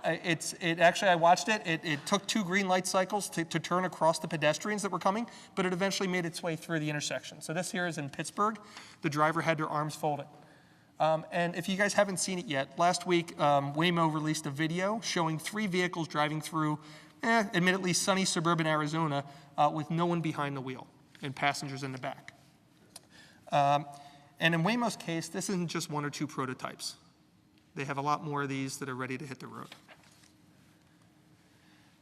Actually, I watched it. It took 2 green light cycles to turn across the pedestrians that were coming, but it eventually made its way through the intersection. So this here is in Pittsburgh. The driver had their arms folded. And if you guys haven't seen it yet, last week, Waymo released a video showing 3 vehicles driving through, admittedly sunny suburban Arizona with no one behind the wheel and passengers in the back. And in Waymo's case, this isn't just 1 or 2 prototypes. They have a lot more of these that are ready to hit the road.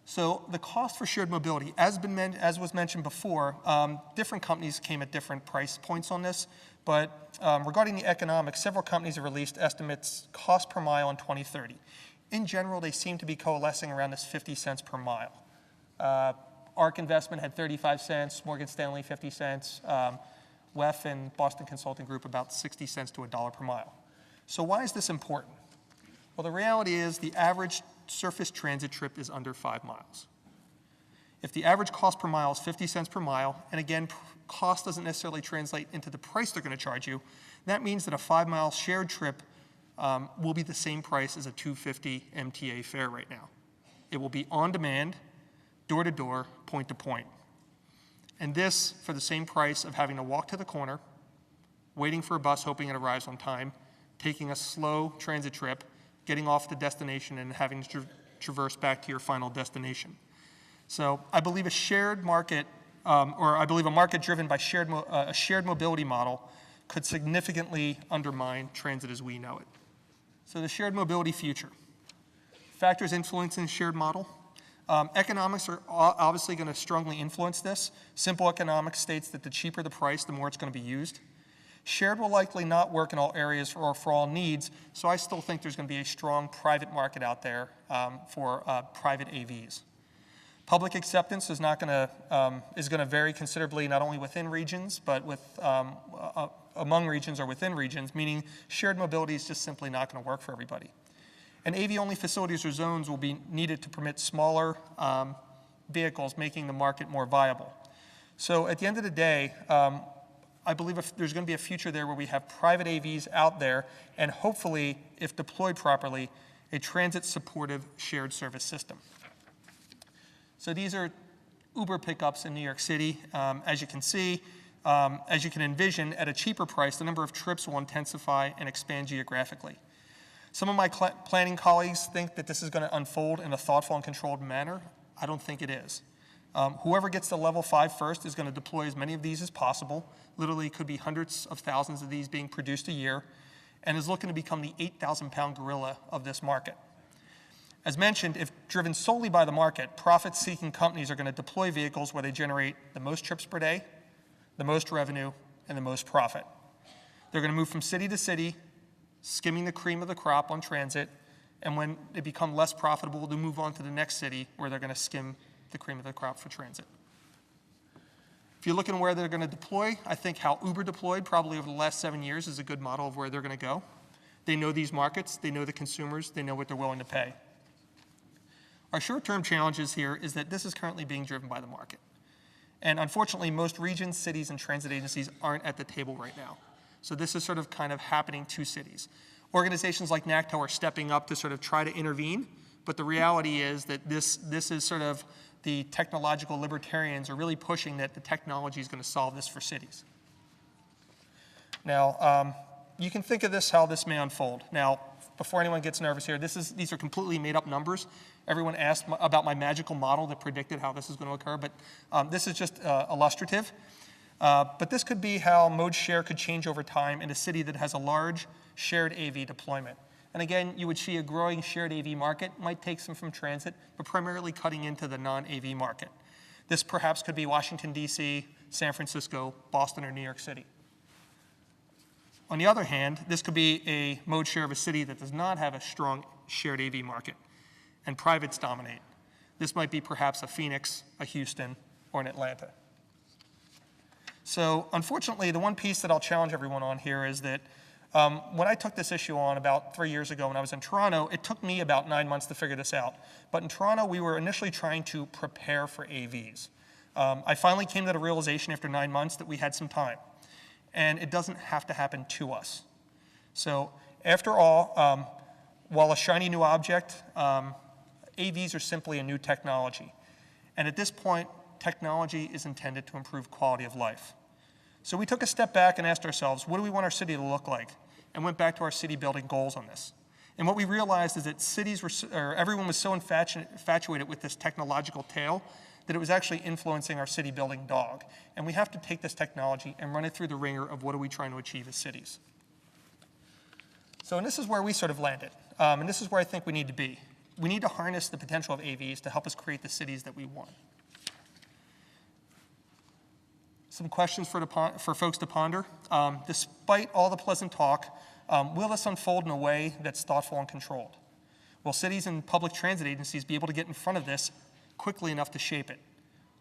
So the cost for shared mobility, as was mentioned before, different companies came at different price points on this. But regarding the economics, several companies have released estimates cost per mile in 2030. In general, they seem to be coalescing around this 50 cents per mile. ARC Investment had 35 cents, Morgan Stanley 50 cents, WEF and Boston Consulting Group about 60 cents to $1 per mile. So why is this important? Well, the reality is the average surface transit trip is under 5 miles. If the average cost per mile is 50 cents per mile, and again, cost doesn't necessarily translate into the price they're going to charge you, that means that a 5-mile shared trip will be the same price as a 250 MTA fare right now. It will be on demand, door to door, point to point. And this for the same price of having to walk to the corner, waiting for a bus hoping it arrives on time, taking a slow transit trip, getting off the destination and having to traverse back to your final destination. So I believe a shared market, or I believe a market driven by a shared mobility model could significantly undermine transit as we know it. So the shared mobility future. Factors influencing the shared model. Economics are obviously going to strongly influence this. Simple economics states that the cheaper the price, the more it's going to be used. Shared will likely not work in all areas or for all needs, so I still think there's going to be a strong private market out there for private AVs. Public acceptance is going to vary considerably, not only within regions, but among regions or within regions, meaning shared mobility is just simply not going to work for everybody. And AV-only facilities or zones will be needed to permit smaller vehicles, making the market more viable. So at the end of the day, I believe there's going to be a future there where we have private AVs out there, and hopefully, if deployed properly, a transit-supportive shared service system. So these are Uber pickups in New York City. As you can see, as you can envision, at a cheaper price, the number of trips will intensify and expand geographically. Some of my planning colleagues think that this is going to unfold in a thoughtful and controlled manner. I don't think it is. Whoever gets to level 5 first is going to deploy as many of these as possible. Literally could be hundreds of thousands of these being produced a year, and is looking to become the 8,000-pound gorilla of this market. As mentioned, if driven solely by the market, profit-seeking companies are going to deploy vehicles where they generate the most trips per day, the most revenue, and the most profit. They're going to move from city to city, skimming the cream of the crop on transit, and when they become less profitable, they'll move on to the next city where they're going to skim the cream of the crop for transit. If you're looking where they're going to deploy, I think how Uber deployed probably over the last 7 years is a good model of where they're going to go. They know these markets, they know the consumers, they know what they're willing to pay. Our short-term challenges here is that this is currently being driven by the market. And unfortunately, most regions, cities, and transit agencies aren't at the table right now. So this is sort of kind of happening to cities. Organizations like NACTO are stepping up to sort of try to intervene, but the reality is that this is sort of the technological libertarians are really pushing that the technology is going to solve this for cities. Now, you can think of this, how this may unfold. Now, before anyone gets nervous here, these are completely made up numbers. Everyone asked about my magical model that predicted how this is going to occur, but this is just illustrative. But this could be how mode share could change over time in a city that has a large shared AV deployment. And again, you would see a growing shared AV market, might take some from transit, but primarily cutting into the non-AV market. This perhaps could be Washington, D.C., San Francisco, Boston, or New York City. On the other hand, this could be a mode share of a city that does not have a strong shared AV market, and privates dominate. This might be perhaps a Phoenix, a Houston, or an Atlanta. So unfortunately, the one piece that I'll challenge everyone on here is that when I took this issue on about 3 years ago when I was in Toronto, it took me about 9 months to figure this out. But in Toronto, we were initially trying to prepare for AVs. I finally came to the realization after 9 months that we had some time. And it doesn't have to happen to us. So after all, while a shiny new object, AVs are simply a new technology. And at this point, technology is intended to improve quality of life. So we took a step back and asked ourselves, what do we want our city to look like? And went back to our city building goals on this. And what we realized is that everyone was so infatuated with this technological tale that it was actually influencing our city building dog. And we have to take this technology and run it through the ringer of what are we trying to achieve as cities. So, and this is where we sort of landed. And this is where I think we need to be. We need to harness the potential of AVs to help us create the cities that we want. Some questions for folks to ponder. Despite all the pleasant talk, will this unfold in a way that's thoughtful and controlled? Will cities and public transit agencies be able to get in front of this quickly enough to shape it?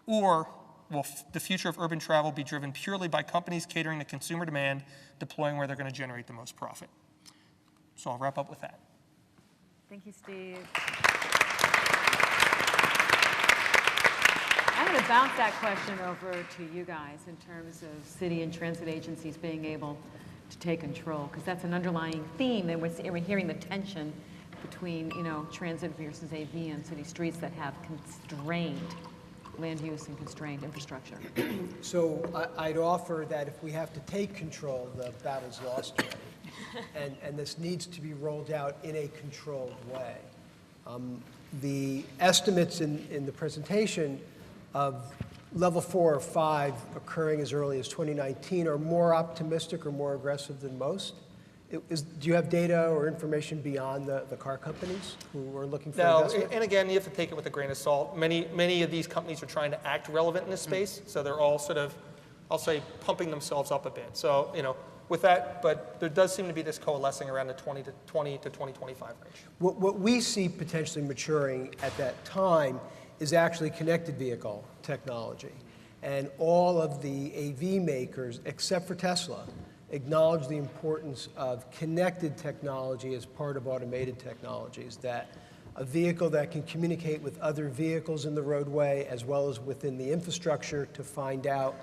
Or will the future of urban travel be driven purely by companies catering to consumer demand, deploying where they're going to generate the most profit? So I'll wrap up with that. Thank you, Steve. going to bounce that question over to you guys in terms of city and transit agencies being able to take control, because that's an underlying theme, and we're hearing the tension between, transit versus AV and city streets that have constrained land use and constrained infrastructure. So I'd offer that if we have to take control, the battle's lost already. And this needs to be rolled out in a controlled way. The estimates in the presentation of level 4 or 5 occurring as early as 2019 are more optimistic or more aggressive than most. Do you have data or information beyond the car companies who are looking for investment? And again, you have to take it with a grain of salt. Many of these companies are trying to act relevant in this space, so they're all sort of, I'll say, pumping themselves up a bit. So, with that, but there does seem to be this coalescing around the 2020 to 2025 range. What we see potentially maturing at that time is actually connected vehicle technology. And all of the AV makers, except for Tesla, acknowledge the importance of connected technology as part of automated technologies, that a vehicle that can communicate with other vehicles in the roadway as well as within the infrastructure to find out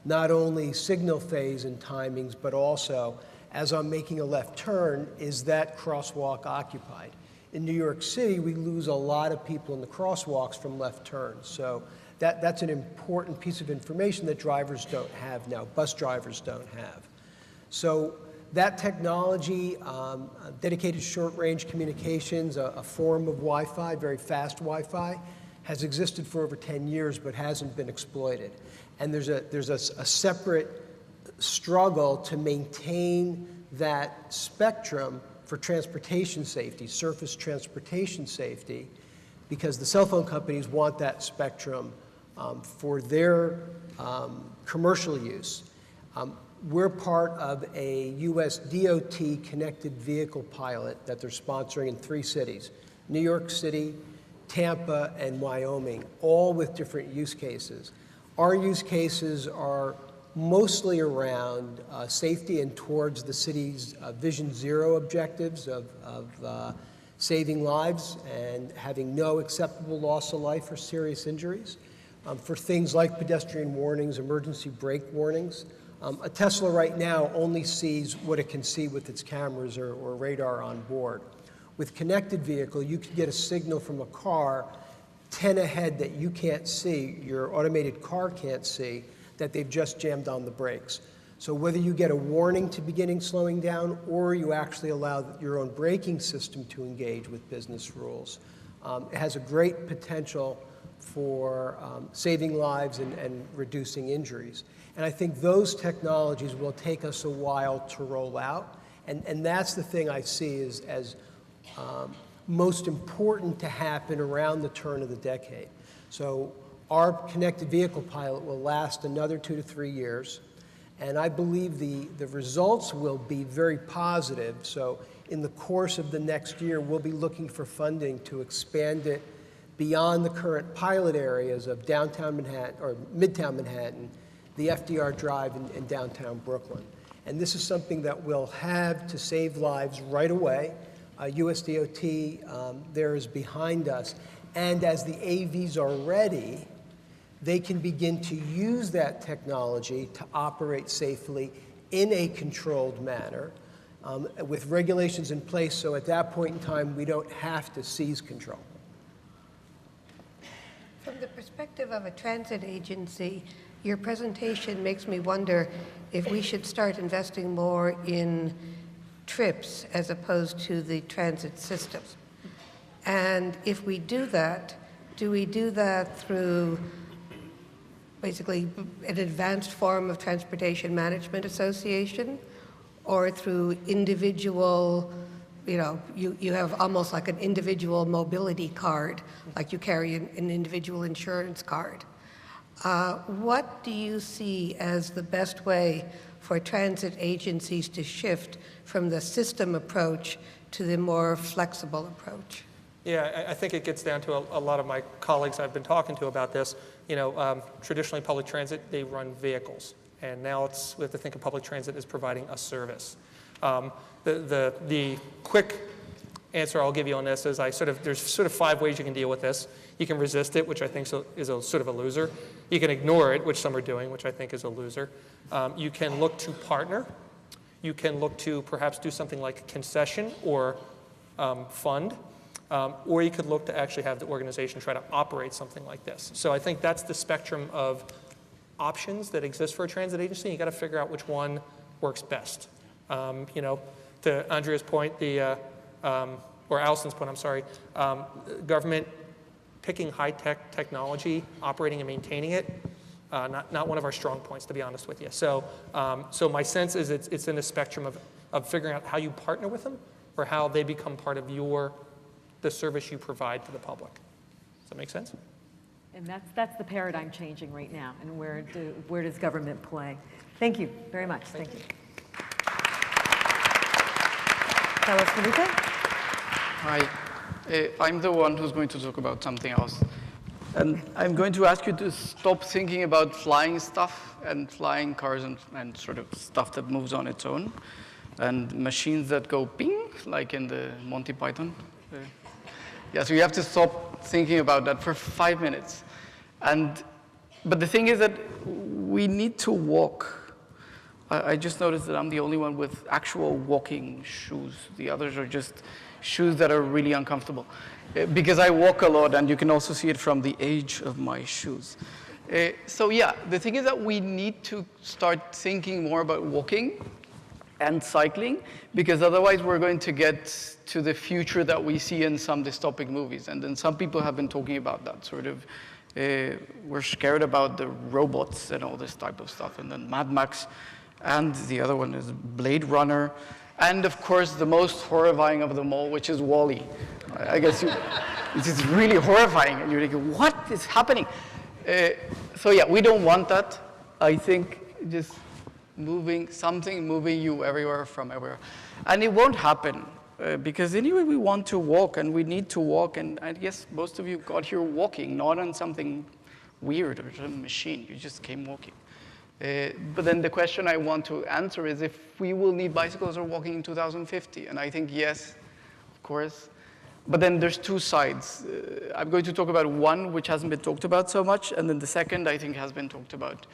not only signal phase and timings, but also, as I'm making a left turn, is that crosswalk occupied? In New York City, we lose a lot of people in the crosswalks from left turns. So that's an important piece of information that drivers don't have now, bus drivers don't have. So that technology, dedicated short-range communications, a form of Wi-Fi, very fast Wi-Fi, has existed for over 10 years but hasn't been exploited. And there's a separate struggle to maintain that spectrum for transportation safety, surface transportation safety, because the cell phone companies want that spectrum for their commercial use. We're part of a US DOT connected vehicle pilot that they're sponsoring in 3 cities, New York City, Tampa, and Wyoming, all with different use cases. Our use cases are mostly around safety and towards the city's Vision Zero objectives of saving lives and having no acceptable loss of life or serious injuries. For things like pedestrian warnings, emergency brake warnings. A Tesla right now only sees what it can see with its cameras or radar on board. With connected vehicle, you can get a signal from a car 10 ahead that you can't see, your automated car can't see, that they've just jammed on the brakes. So whether you get a warning to beginning slowing down or you actually allow your own braking system to engage with business rules, it has a great potential for saving lives and reducing injuries. And I think those technologies will take us a while to roll out. And that's the thing I see as most important to happen around the turn of the decade. So our connected vehicle pilot will last another 2 to 3 years. And I believe the results will be very positive. So in the course of the next year, we'll be looking for funding to expand it beyond the current pilot areas of downtown Manhattan or Midtown Manhattan, the FDR Drive in downtown Brooklyn. And this is something that we'll have to save lives right away. US DOT there is behind us. And as the AVs are ready, they can begin to use that technology to operate safely in a controlled manner with regulations in place, so at that point in time, we don't have to seize control. From the perspective of a transit agency, your presentation makes me wonder if we should start investing more in trips as opposed to the transit systems. And if we do that, do we do that through basically an advanced form of transportation management association or through individual, you have almost like an individual mobility card, like you carry an individual insurance card. What do you see as the best way for transit agencies to shift from the system approach to the more flexible approach? Yeah, I think it gets down to a lot of my colleagues I've been talking to about this. Traditionally public transit, they run vehicles. And now we have to think of public transit as providing a service. The quick answer I'll give you on this is there's sort of 5 ways you can deal with this. You can resist it, which I think is a sort of a loser. You can ignore it, which some are doing, which I think is a loser. You can look to partner. You can look to perhaps do something like concession or fund. Or you could look to actually have the organization try to operate something like this. So I think that's the spectrum of options that exist for a transit agency. You got to figure out which one works best. To Andrea's point, or Alison's point, I'm sorry, government picking high-tech technology, operating and maintaining it, not one of our strong points, to be honest with you. So my sense is it's in the spectrum of figuring out how you partner with them or how they become part of the service you provide to the public. Does that make sense? And that's the paradigm changing right now, and where does government play? Thank you very much. Thank you. Carlos, Felipe? Hi. I'm the one who's going to talk about something else. And I'm going to ask you to stop thinking about flying stuff and flying cars and sort of stuff that moves on its own and machines that go ping, like in the Monty Python. Yeah, so you have to stop thinking about that for 5 minutes. But the thing is that we need to walk. I just noticed that I'm the only one with actual walking shoes. The others are just shoes that are really uncomfortable. Because I walk a lot, and you can also see it from the age of my shoes. So yeah, the thing is that we need to start thinking more about walking and cycling, because otherwise we're going to get to the future that we see in some dystopic movies. And then some people have been talking about that sort of, we're scared about the robots and all this type of stuff. And then Mad Max, and the other one is Blade Runner. And of course, the most horrifying of them all, which is WALL-E. I guess it's just really horrifying. And you're thinking, what is happening? So yeah, we don't want that. I think just moving you everywhere from everywhere. And it won't happen. Because anyway, we want to walk, and we need to walk. And I guess most of you got here walking, not on something weird or some machine. You just came walking. But then the question I want to answer is if we will need bicycles or walking in 2050. And I think yes, of course. But then there's 2 sides. I'm going to talk about one which hasn't been talked about so much, and then the second I think has been talked about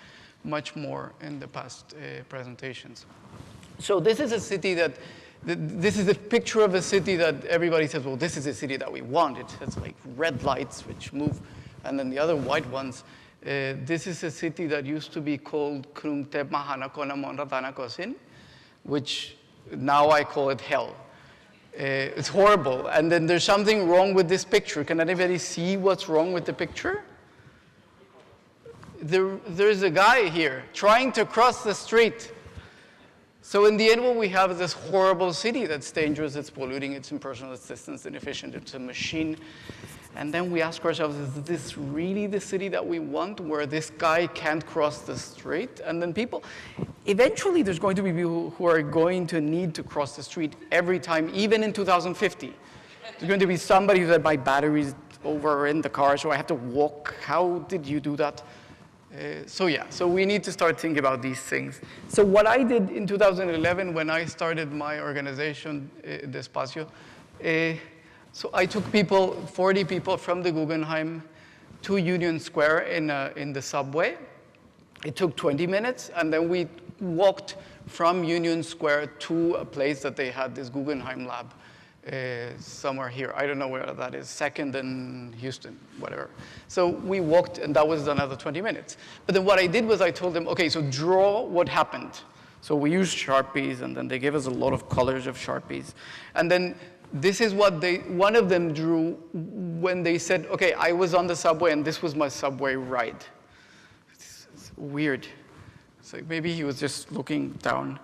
much more in the past presentations. So this is a city this is a picture of a city that everybody says, well, this is a city that we want. It has like red lights which move, and then the other white ones. This is a city that used to be called Krumtep Mahanakona Monratanakosin, which now I call it hell. It's horrible. And then there's something wrong with this picture. Can anybody see what's wrong with the picture? There's a guy here trying to cross the street. So in the end, what we have is this horrible city that's dangerous, it's polluting, it's impersonal, it's distant, inefficient, it's a machine. And then we ask ourselves, is this really the city that we want, where this guy can't cross the street? And then eventually there's going to be people who are going to need to cross the street every time, even in 2050. There's going to be somebody who said, my battery's over in the car, so I have to walk. How did you do that? So we need to start thinking about these things. So what I did in 2011 when I started my organization, Despacio, so I took 40 people from the Guggenheim to Union Square in the subway. It took 20 minutes, and then we walked from Union Square to a place that they had this Guggenheim lab somewhere here. I don't know where that is, 2nd and Houston, whatever. So we walked, and that was another 20 minutes. But then what I did was I told them, okay, so draw what happened. So we used Sharpies, and then they gave us a lot of colors of Sharpies. And then this is what one of them drew when they said, okay, I was on the subway, and this was my subway ride. It's weird. So maybe he was just looking down.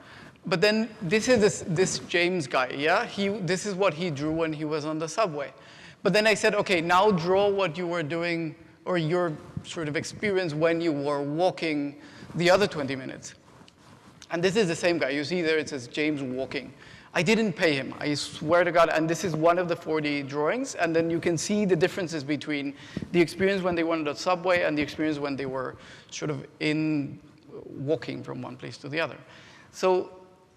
But then this is this James guy, yeah? This is what he drew when he was on the subway. But then I said, okay, now draw what you were doing, or your sort of experience when you were walking the other 20 minutes. And this is the same guy. You see there, it says James walking. I didn't pay him, I swear to God, and this is one of the 40 drawings, and then you can see the differences between the experience when they were on the subway and the experience when they were sort of walking from one place to the other. So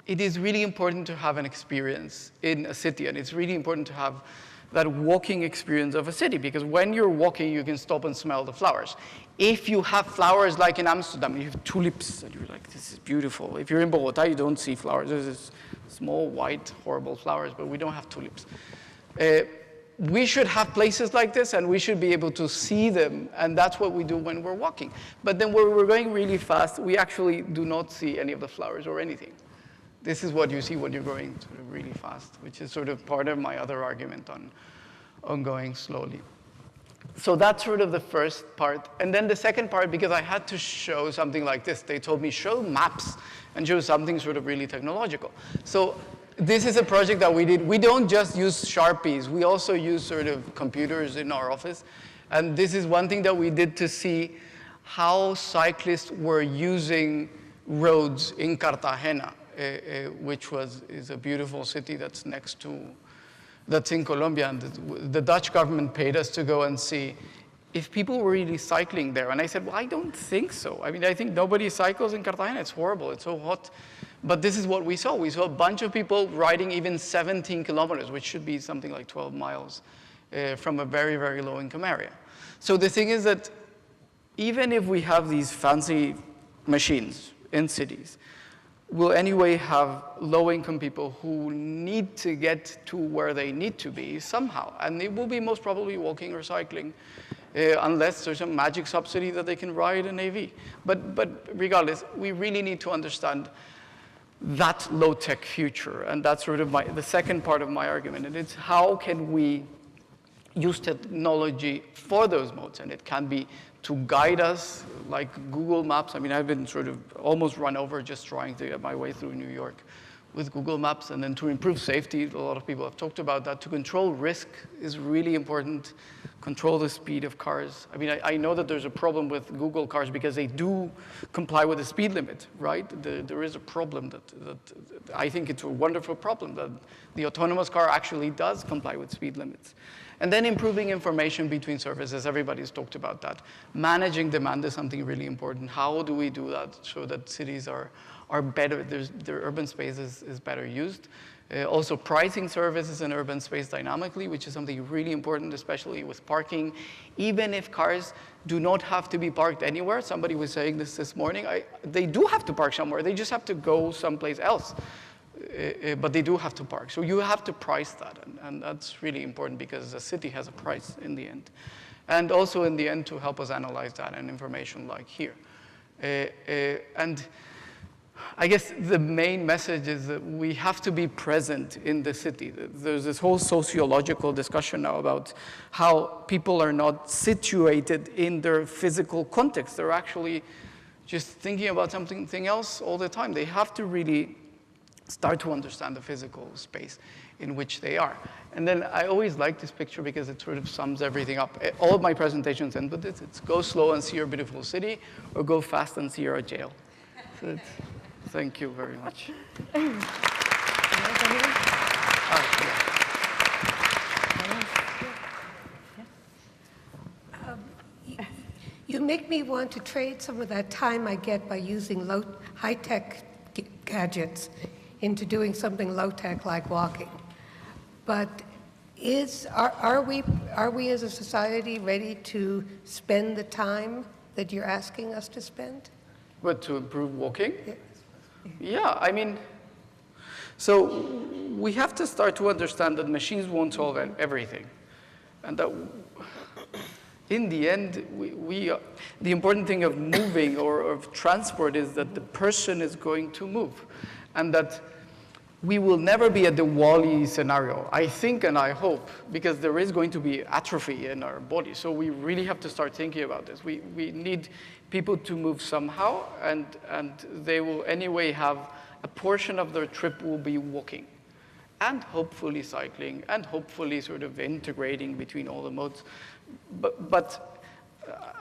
it is really important to have an experience in a city, and it's really important to have that walking experience of a city, because when you're walking, you can stop and smell the flowers. If you have flowers like in Amsterdam, you have tulips, and you're like, this is beautiful. If you're in Bogota, you don't see flowers. There's this small, white, horrible flowers, but we don't have tulips. We should have places like this, and we should be able to see them, and that's what we do when we're walking. But then when we're going really fast, we actually do not see any of the flowers or anything. This is what you see when you're going sort of really fast, which is sort of part of my other argument on going slowly. So that's sort of the first part. And then the second part, because I had to show something like this, they told me, show maps and show something sort of really technological. So this is a project that we did. We don't just use Sharpies. We also use sort of computers in our office. And this is one thing that we did to see how cyclists were using roads in Cartagena, which is a beautiful city that's that's in Colombia. And the Dutch government paid us to go and see if people were really cycling there. And I said, well, I don't think so. I mean, I think nobody cycles in Cartagena. It's horrible. It's so hot. But this is what we saw. We saw a bunch of people riding even 17 kilometers, which should be something like 12 miles from a very, very low-income area. So the thing is that even if we have these fancy machines in cities, we'll anyway have low-income people who need to get to where they need to be somehow. And they will be most probably walking or cycling, unless there's a magic subsidy that they can ride an AV. But regardless, we really need to understand that low-tech future. And that's sort of the second part of my argument. And it's how can we use technology for those modes? And it can be to guide us, like Google Maps. I mean, I've been sort of almost run over just trying to get my way through New York with Google Maps. And then to improve safety, a lot of people have talked about that. To control risk is really important. Control the speed of cars. I mean, I know that there's a problem with Google cars because they do comply with the speed limit, right? There is a problem that I think it's a wonderful problem that the autonomous car actually does comply with speed limits. And then improving information between services, everybody's talked about that. Managing demand is something really important. How do we do that so that cities are better, their urban space is better used? Also pricing services in urban space dynamically, which is something really important, especially with parking. Even if cars do not have to be parked anywhere, somebody was saying this morning, they do have to park somewhere, they just have to go someplace else. But they do have to park. So you have to price that, and that's really important because the city has a price in the end. And also in the end to help us analyze that and information like here. And I guess the main message is that we have to be present in the city. There's this whole sociological discussion now about how people are not situated in their physical context. They're actually just thinking about something else all the time. They have to really start to understand the physical space in which they are. And then I always like this picture because it sort of sums everything up. All of my presentations end with this. It's go slow and see your beautiful city, or go fast and see your jail. So thank you very much. You make me want to trade some of that time I get by using high-tech gadgets into doing something low-tech like walking. But are we as a society ready to spend the time that you're asking us to spend? What, to improve walking? Yes. Yeah, I mean, so we have to start to understand that machines won't solve everything. And that in the end, the important thing of moving or of transport is that the person is going to move. And that we will never be at the WALL-E scenario, I think and I hope, because there is going to be atrophy in our body. So we really have to start thinking about this. We need people to move somehow, and they will anyway have a portion of their trip will be walking, and hopefully cycling, and hopefully sort of integrating between all the modes. But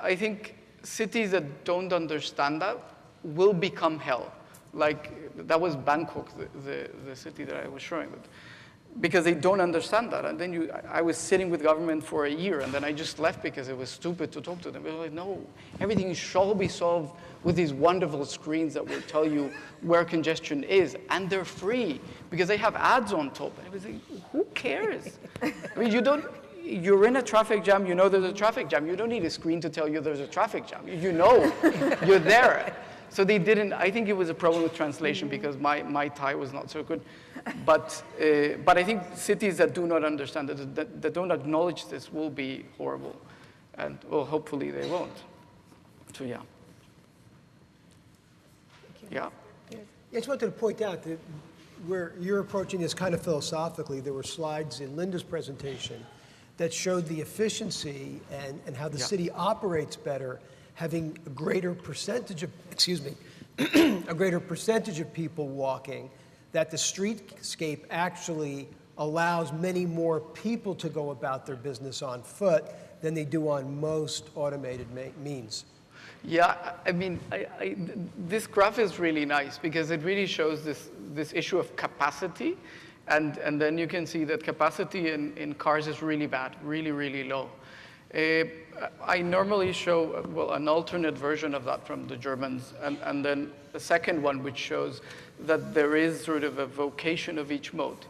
I think cities that don't understand that will become hell. Like, that was Bangkok, the city that I was showing. because they don't understand that. And then I was sitting with government for a year, and then I just left because it was stupid to talk to them. They were like, no, everything shall be solved with these wonderful screens that will tell you where congestion is, and they're free because they have ads on top. And I was like, who cares? I mean, you're in a traffic jam, you know there's a traffic jam. You don't need a screen to tell you there's a traffic jam. You know, you're there. So they didn't, I think it was a problem with translation because my Thai was not so good. But I think cities that do not understand it, that don't acknowledge this will be horrible. And well, hopefully they won't. So yeah. Yeah. I just wanted to point out that where you're approaching this kind of philosophically, there were slides in Linda's presentation that showed the efficiency and how the city operates better, having a greater percentage of, a greater percentage of people walking, that the streetscape actually allows many more people to go about their business on foot than they do on most automated means. Yeah, I mean, this graph is really nice because it really shows this issue of capacity. And then you can see that capacity in cars is really bad, really, really low. I normally show, well, an alternate version of that from the Germans, and then a second one which shows that there is sort of a vocation of each mode.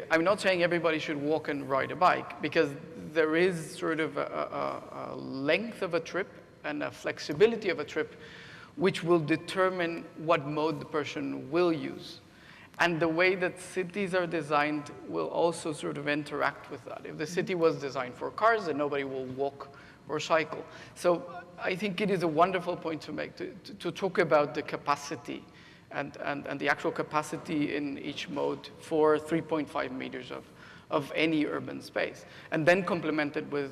I'm not saying everybody should walk and ride a bike, because there is sort of a length of a trip and a flexibility of a trip which will determine what mode the person will use. And the way that cities are designed will also sort of interact with that. If the city was designed for cars, then nobody will walk or cycle. So I think it is a wonderful point to make, to talk about the capacity and the actual capacity in each mode for 3.5 meters of any urban space. And then complement it with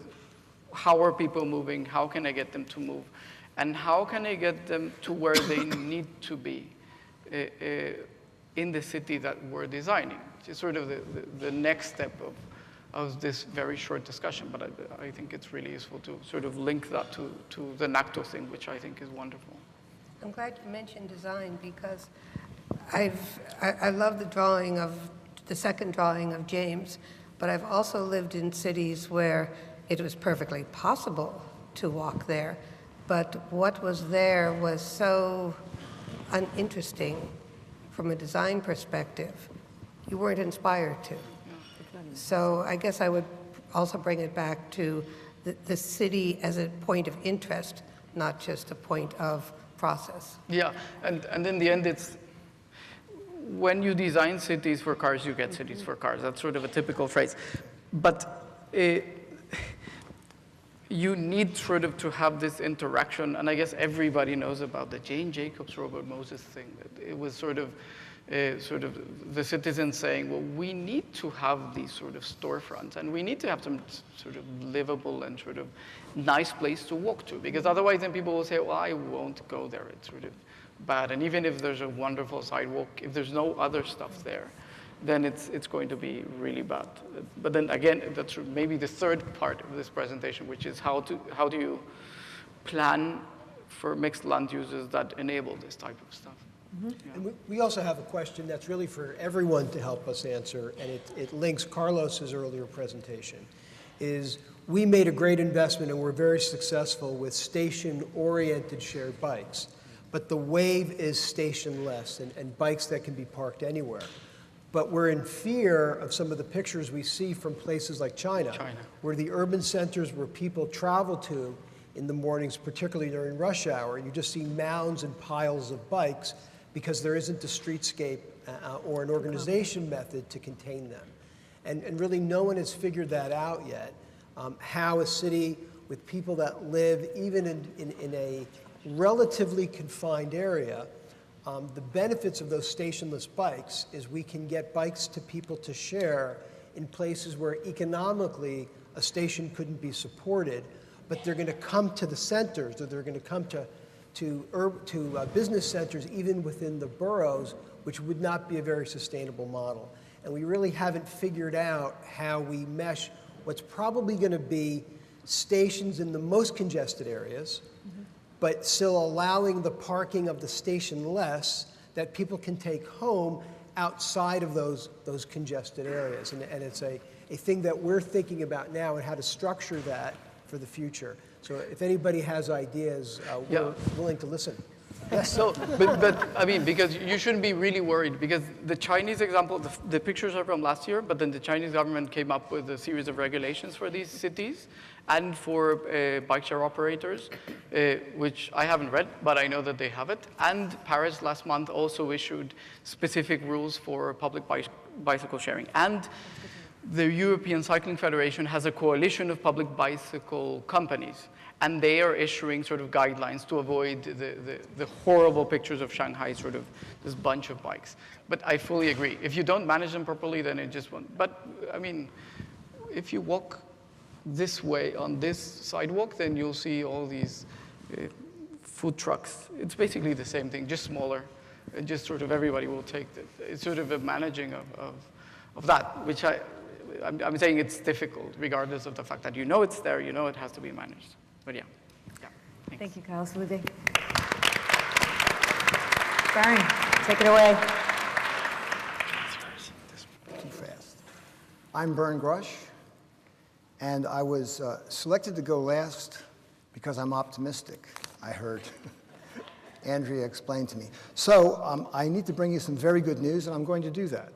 how are people moving, how can I get them to move, and how can I get them to where they need to be in the city that we're designing, which is sort of the next step of this very short discussion. But I think it's really useful to sort of link that to the NACTO thing, which I think is wonderful. I'm glad you mentioned design because I love the second drawing of James, but I've also lived in cities where it was perfectly possible to walk there, but what was there was so uninteresting from a design perspective, you weren't inspired to. So I guess I would also bring it back to the city as a point of interest, not just a point of process. Yeah, and in the end, it's when you design cities for cars, you get cities for cars. That's sort of a typical phrase. But you need sort of to have this interaction, and I guess everybody knows about the Jane Jacobs, Robert Moses thing. It was sort of the citizens saying, well, we need to have these sort of storefronts, and we need to have some sort of livable and sort of nice place to walk to, because otherwise then people will say, well, I won't go there. It's sort of bad. And even if there's a wonderful sidewalk, if there's no other stuff there, then it's going to be really bad. But then again, that's maybe the third part of this presentation, which is how do you plan for mixed land uses that enable this type of stuff. Mm-hmm. Yeah. And we also have a question that's really for everyone to help us answer, and it links Carlos's earlier presentation, is we made a great investment and we're very successful with station-oriented shared bikes, but the wave is stationless and bikes that can be parked anywhere. But we're in fear of some of the pictures we see from places like China, where the urban centers where people travel to in the mornings, particularly during rush hour, you just see mounds and piles of bikes because there isn't a streetscape or an organization method to contain them. And really no one has figured that out yet, how a city with people that live even in a relatively confined area, the benefits of those stationless bikes is we can get bikes to people to share in places where economically a station couldn't be supported, but they're going to come to the centers, or they're going to come to business centers even within the boroughs, which would not be a very sustainable model. And we really haven't figured out how we mesh what's probably going to be stations in the most congested areas, but still allowing the parking of the station less that people can take home outside of those congested areas. And it's a thing that we're thinking about now and how to structure that for the future. So if anybody has ideas, we're willing to listen. Yes. So, but I mean, because you shouldn't be really worried, because the Chinese example, the pictures are from last year, but then the Chinese government came up with a series of regulations for these cities and for bike share operators, which I haven't read, but I know that they have it. And Paris last month also issued specific rules for public bicycle sharing. And the European Cycling Federation has a coalition of public bicycle companies, and they are issuing sort of guidelines to avoid the horrible pictures of Shanghai, sort of this bunch of bikes. But I fully agree. If you don't manage them properly, then it just won't. But I mean, if you walk this way on this sidewalk, then you'll see all these food trucks. It's basically the same thing, just smaller. And just sort of everybody will take it. It's sort of a managing of that, which I'm saying it's difficult, regardless of the fact that you know it's there, you know it has to be managed. But yeah. Thank you, Carlos. Felipe. Bern, take it away. Too fast. I'm Bern Grush, and I was selected to go last because I'm optimistic, I heard Andrea explain to me. So I need to bring you some very good news, and I'm going to do that.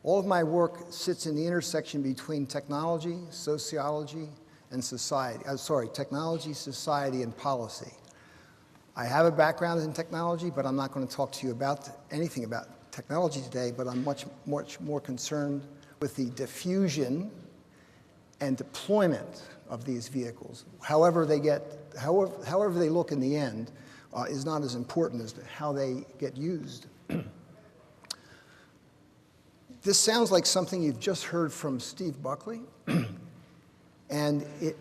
All of my work sits in the intersection between technology, sociology, and society. Technology, society, and policy. I have a background in technology, but I'm not going to talk to you about anything about technology today, but I'm much more concerned with the diffusion and deployment of these vehicles. However they look in the end is not as important as how they get used. This sounds like something you've just heard from Steve Buckley, and it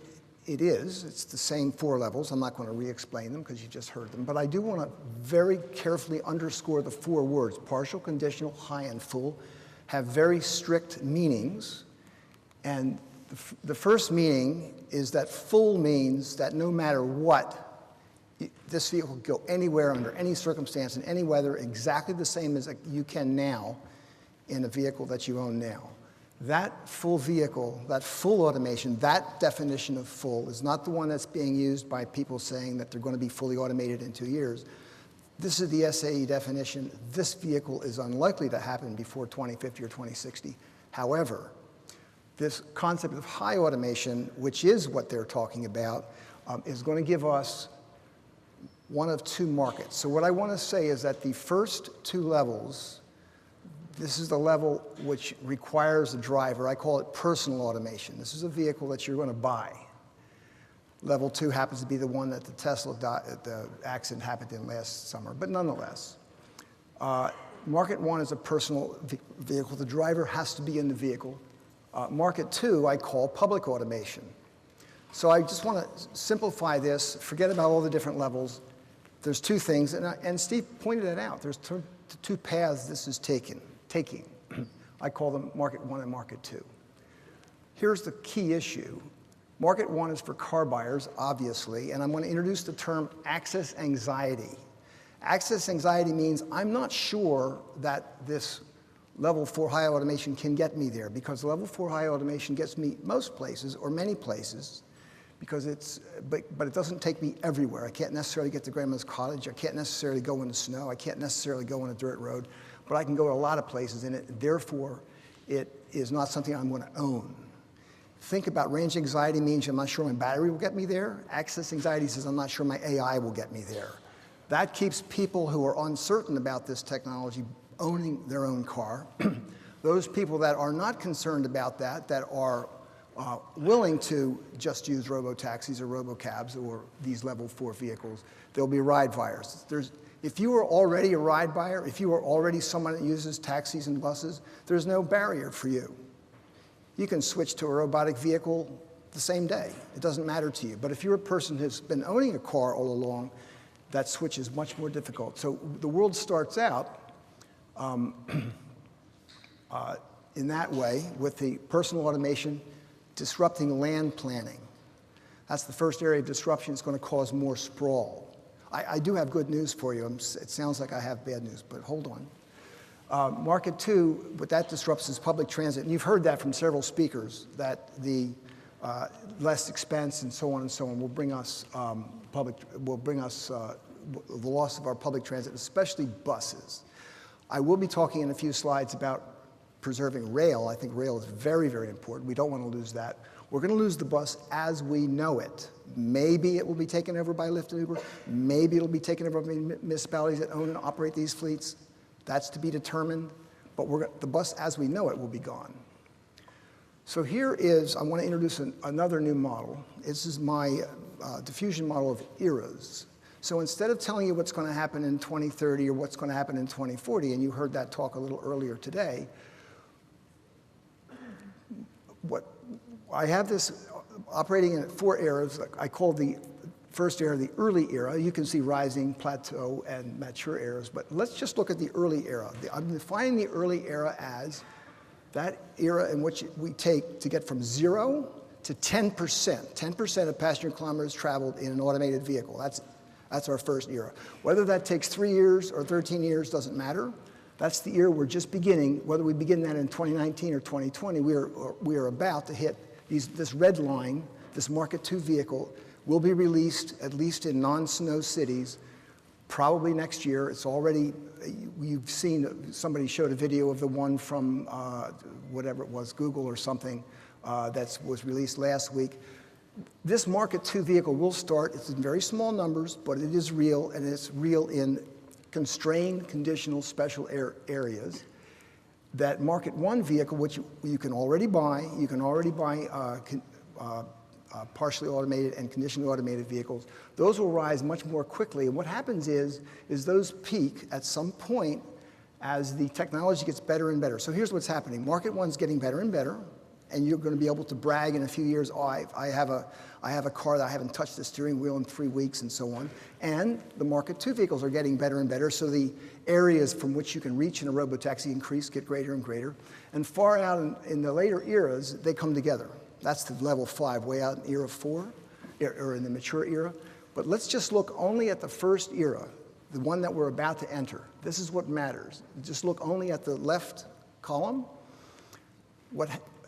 is. It's the same 4 levels. I'm not going to re-explain them because you just heard them, but I do want to very carefully underscore the 4 words. Partial, conditional, high, and full have very strict meanings, and the first meaning is that full means that no matter what, this vehicle can go anywhere under any circumstance in any weather exactly the same as you can now in a vehicle that you own now. That full vehicle, that full automation, that definition of full is not the one that's being used by people saying that they're going to be fully automated in 2 years. This is the SAE definition. This vehicle is unlikely to happen before 2050 or 2060. However, this concept of high automation, which is what they're talking about, is going to give us one of 2 markets. So what I want to say is that the first 2 levels, this is the level which requires a driver. I call it personal automation. This is a vehicle that you're going to buy. Level 2 happens to be the one that the accident happened in last summer, but nonetheless. Market 1 is a personal vehicle. The driver has to be in the vehicle. Market 2 I call public automation. So I just want to simplify this, forget about all the different levels. There's 2 things, and Steve pointed it out. There's 2 paths this is taking. I call them Market 1 and Market 2. Here's the key issue. Market 1 is for car buyers, obviously, and I'm going to introduce the term access anxiety. Access anxiety means I'm not sure that this level 4 high automation can get me there, because level 4 high automation gets me most places or many places, because but it doesn't take me everywhere. I can't necessarily get to grandma's cottage. I can't necessarily go in the snow. I can't necessarily go on a dirt road, but I can go to a lot of places in it. Therefore, it is not something I'm going to own. Think about range anxiety means I'm not sure my battery will get me there. Access anxiety says I'm not sure my AI will get me there. That keeps people who are uncertain about this technology owning their own car. Those people that are not concerned about that are willing to just use robo-taxis or robo-cabs or these level 4 vehicles, they'll be ride buyers. If you are already a ride buyer, if you are already someone that uses taxis and buses, there's no barrier for you. You can switch to a robotic vehicle the same day. It doesn't matter to you. But if you're a person who's been owning a car all along, that switch is much more difficult. So the world starts out in that way with the personal automation disrupting land planning. That's the first area of disruption. It's going to cause more sprawl. I do have good news for you. It sounds like I have bad news, but hold on. Market two, what that disrupts is public transit. And you've heard that from several speakers, that the less expense and so on will bring us the loss of our public transit, especially buses. I will be talking in a few slides about preserving rail. I think rail is very, very important. We don't want to lose that. We're going to lose the bus as we know it. Maybe it will be taken over by Lyft and Uber. Maybe it'll be taken over by municipalities that own and operate these fleets. That's to be determined. But the bus as we know it will be gone. So here is, I want to introduce another new model. This is my diffusion model of eras. So instead of telling you what's going to happen in 2030 or what's going to happen in 2040, and you heard that talk a little earlier today, I have this operating in 4 eras. I call the first era the early era. You can see rising, plateau, and mature eras. But let's just look at the early era. I'm defining the early era as that era in which we take to get from 0 to 10%. 10% of passenger kilometers traveled in an automated vehicle. That's our first era. Whether that takes 3 years or 13 years doesn't matter. That's the era we're just beginning. Whether we begin that in 2019 or 2020, we are about to hit this red line. This Market 2 vehicle will be released, at least in non-snow cities, probably next year. It's already, you've seen, somebody showed a video of the one from whatever it was, Google or something, that was released last week. This Market 2 vehicle will start, it's in very small numbers, but it is real, and it's real in constrained, conditional, special areas. That Market 1 vehicle, which you can already buy, partially automated and conditionally automated vehicles, those will rise much more quickly. And what happens is those peak at some point as the technology gets better and better. So here's what's happening. Market 1's getting better and better, and you're going to be able to brag in a few years, oh, I have a car that I haven't touched the steering wheel in 3 weeks and so on. And the Market 2 vehicles are getting better and better, so the areas from which you can reach in a robotaxi get greater and greater. And far out in the later eras, they come together. That's the level 5, way out in era 4, or in the mature era. But let's just look only at the first era, the one that we're about to enter. This is what matters. Just look only at the left column.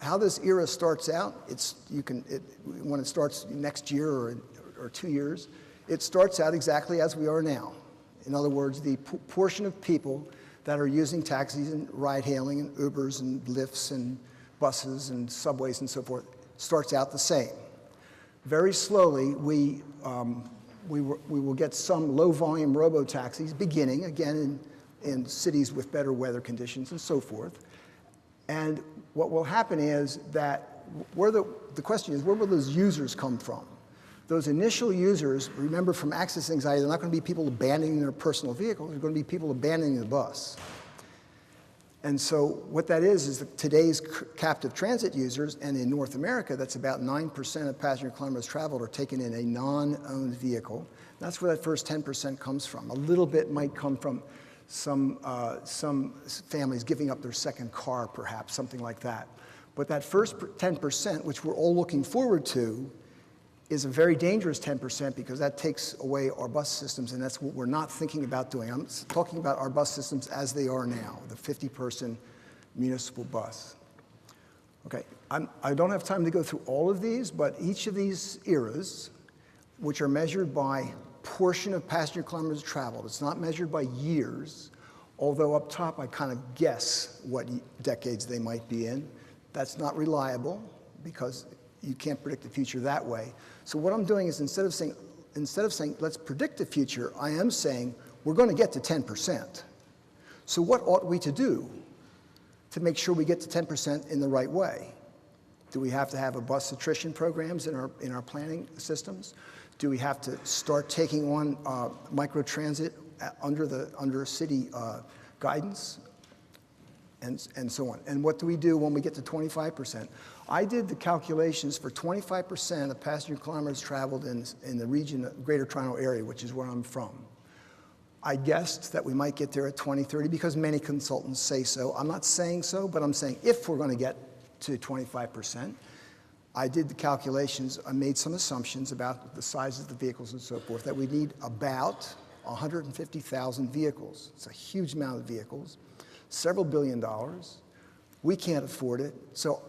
How this era starts out, when it starts next year or 2 years, it starts out exactly as we are now. In other words, the portion of people that are using taxis and ride-hailing and Ubers and Lyfts and buses and subways and so forth starts out the same. Very slowly, we will get some low-volume robo-taxis beginning, again, in cities with better weather conditions and so forth. And what will happen is that the question is, where will those users come from? Those initial users, remember from access anxiety, they're not going to be people abandoning their personal vehicles, they're going to be people abandoning the bus. And so what that is that today's captive transit users, and in North America, that's about 9% of passenger kilometers traveled are taken in a non-owned vehicle. That's where that first 10% comes from. A little bit might come from some families giving up their second car, perhaps, something like that. But that first 10%, which we're all looking forward to, is a very dangerous 10% because that takes away our bus systems, and that's what we're not thinking about doing. I'm talking about our bus systems as they are now, the 50-person municipal bus. Okay, I don't have time to go through all of these, but each of these eras, which are measured by portion of passenger kilometers traveled, it's not measured by years, although up top I kind of guess what decades they might be in. That's not reliable because you can't predict the future that way. So what I'm doing is instead of saying let's predict the future, I am saying we're going to get to 10%. So what ought we to do to make sure we get to 10% in the right way? Do we have to have a bus attrition programs in our planning systems? Do we have to start taking on microtransit under city guidance? And so on. And what do we do when we get to 25%? I did the calculations for 25% of passenger kilometers traveled in the region, Greater Toronto area, which is where I'm from. I guessed that we might get there at 2030 because many consultants say so. I'm not saying so, but I'm saying if we're going to get to 25%, I did the calculations, I made some assumptions about the size of the vehicles and so forth, that we need about 150,000 vehicles. It's a huge amount of vehicles. several billion dollars. We can't afford it. So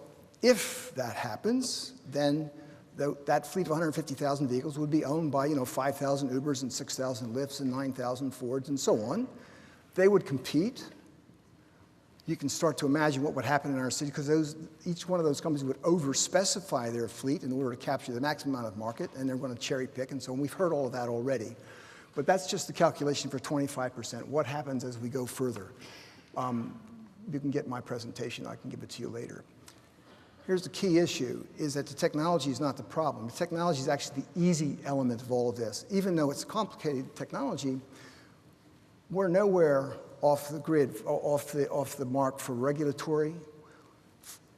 if that happens, then that fleet of 150,000 vehicles would be owned by 5,000 Ubers and 6,000 Lyfts and 9,000 Fords and so on. They would compete. You can start to imagine what would happen in our city because each one of those companies would over-specify their fleet in order to capture the maximum amount of market, and they're going to cherry pick and so on. We've heard all of that already. But that's just the calculation for 25%. What happens as we go further? You can get my presentation. I can give it to you later. Here's the key issue, is that the technology is not the problem. The technology is actually the easy element of all of this. Even though it's complicated technology, we're nowhere off the grid, off the mark for regulatory.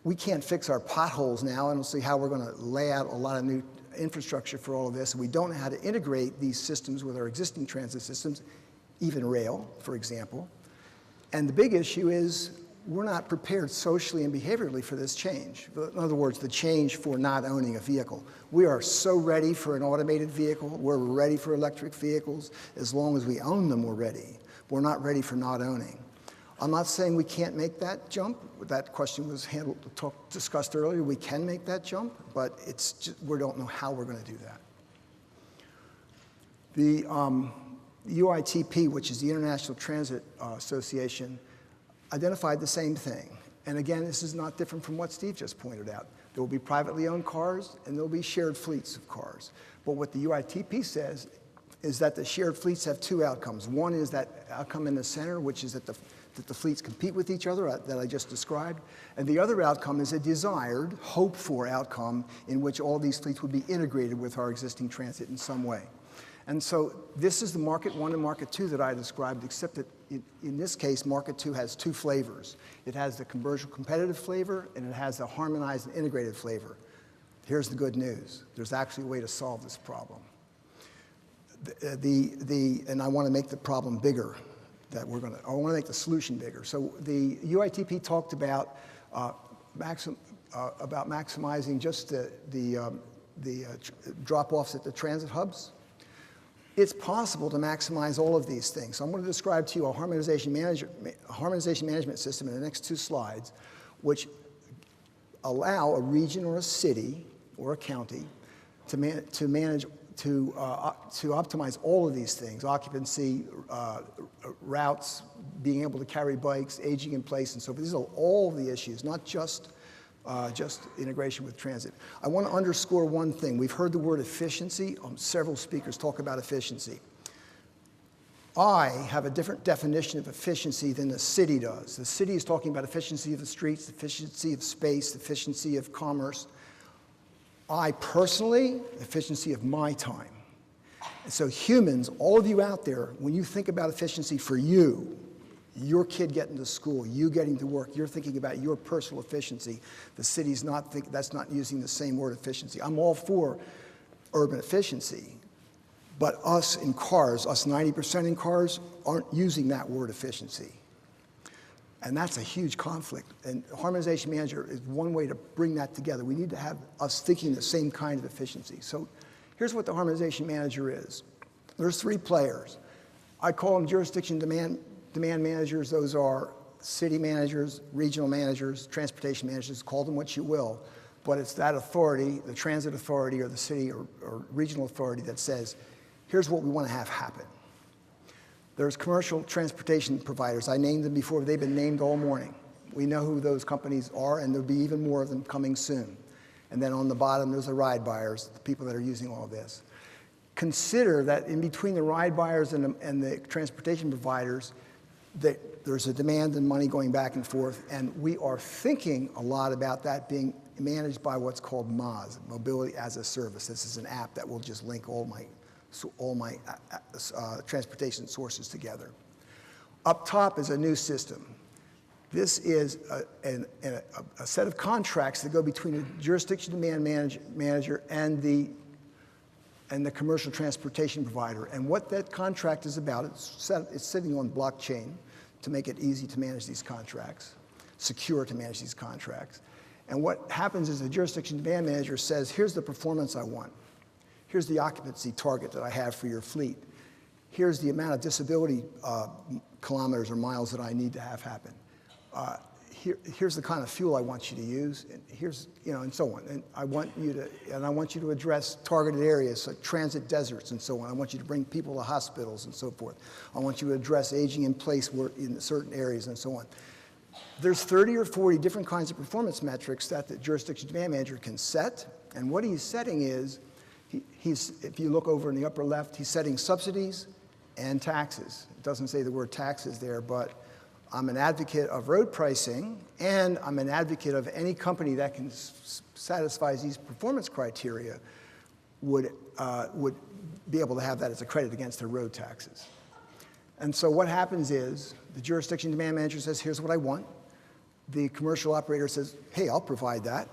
We can't fix our potholes now. I don't see how we're going to lay out a lot of new infrastructure for all of this. We don't know how to integrate these systems with our existing transit systems, even rail, for example. And the big issue is we're not prepared socially and behaviorally for this change. In other words, the change for not owning a vehicle. We are so ready for an automated vehicle. We're ready for electric vehicles. As long as we own them, we're ready. We're not ready for not owning. I'm not saying we can't make that jump. That question was discussed earlier. We can make that jump, but it's just, we don't know how we're going to do that. The UITP, which is the International Transit Association, identified the same thing. And again, this is not different from what Steve just pointed out. There will be privately owned cars, and there will be shared fleets of cars. But what the UITP says is that the shared fleets have two outcomes. One is that outcome in the center, which is that the fleets compete with each other that I just described. And the other outcome is a desired, hoped-for outcome in which all these fleets would be integrated with our existing transit in some way. And so this is the Market 1 and Market 2 that I described, except that in this case, Market 2 has two flavors. It has the commercial competitive flavor, and it has the harmonized and integrated flavor. Here's the good news. There's actually a way to solve this problem. And I want to make the problem bigger. I want to make the solution bigger. So the UITP talked about maximizing just the drop-offs at the transit hubs. It's possible to maximize all of these things. So I'm going to describe to you a harmonization management system in the next two slides, which allow a region or a city or a county to optimize all of these things: occupancy, routes, being able to carry bikes, aging in place, and so forth. These are all the issues, not just integration with transit. I want to underscore one thing. We've heard the word efficiency. Several speakers talk about efficiency. I have a different definition of efficiency than the city does. The city is talking about efficiency of the streets, efficiency of space, efficiency of commerce. I personally, efficiency of my time. And so humans, all of you out there, when you think about efficiency for you, your kid getting to school, you getting to work, you're thinking about your personal efficiency. The city's that's not using the same word efficiency. I'm all for urban efficiency, but us in cars, us 90% in cars, aren't using that word efficiency. And that's a huge conflict. And Harmonization Manager is one way to bring that together. We need to have us thinking the same kind of efficiency. So here's what the Harmonization Manager is. There's three players. I call them jurisdiction demand managers. Those are city managers, regional managers, transportation managers, call them what you will. But it's that authority, the transit authority or the city or regional authority that says, here's what we want to have happen. There's commercial transportation providers. I named them before. They've been named all morning. We know who those companies are, and there'll be even more of them coming soon. And then on the bottom, there's the ride buyers, the people that are using all of this. Consider that in between the ride buyers and the transportation providers, that there's a demand and money going back and forth, and we are thinking a lot about that being managed by what's called MaaS, Mobility as a Service. This is an app that will just link all my transportation sources together. Up top is a new system. This is a set of contracts that go between a jurisdiction demand manager and the commercial transportation provider. And what that contract is about, it's sitting on blockchain to make it easy to manage these contracts, secure to manage these contracts. And what happens is the jurisdiction demand manager says, here's the performance I want. Here's the occupancy target that I have for your fleet. Here's the amount of disability kilometers or miles that I need to have happen. here's the kind of fuel I want you to use, and here's, and so on. And I want you to address targeted areas like transit deserts and so on. I want you to bring people to hospitals and so forth. I want you to address aging in place in certain areas and so on. There's 30 or 40 different kinds of performance metrics that the jurisdiction demand manager can set, and what he's setting is, if you look over in the upper left, he's setting subsidies and taxes. It doesn't say the word taxes there, but I'm an advocate of road pricing, and I'm an advocate of any company that can satisfy these performance criteria would be able to have that as a credit against their road taxes. And so what happens is the jurisdiction demand manager says, here's what I want. The commercial operator says, hey, I'll provide that.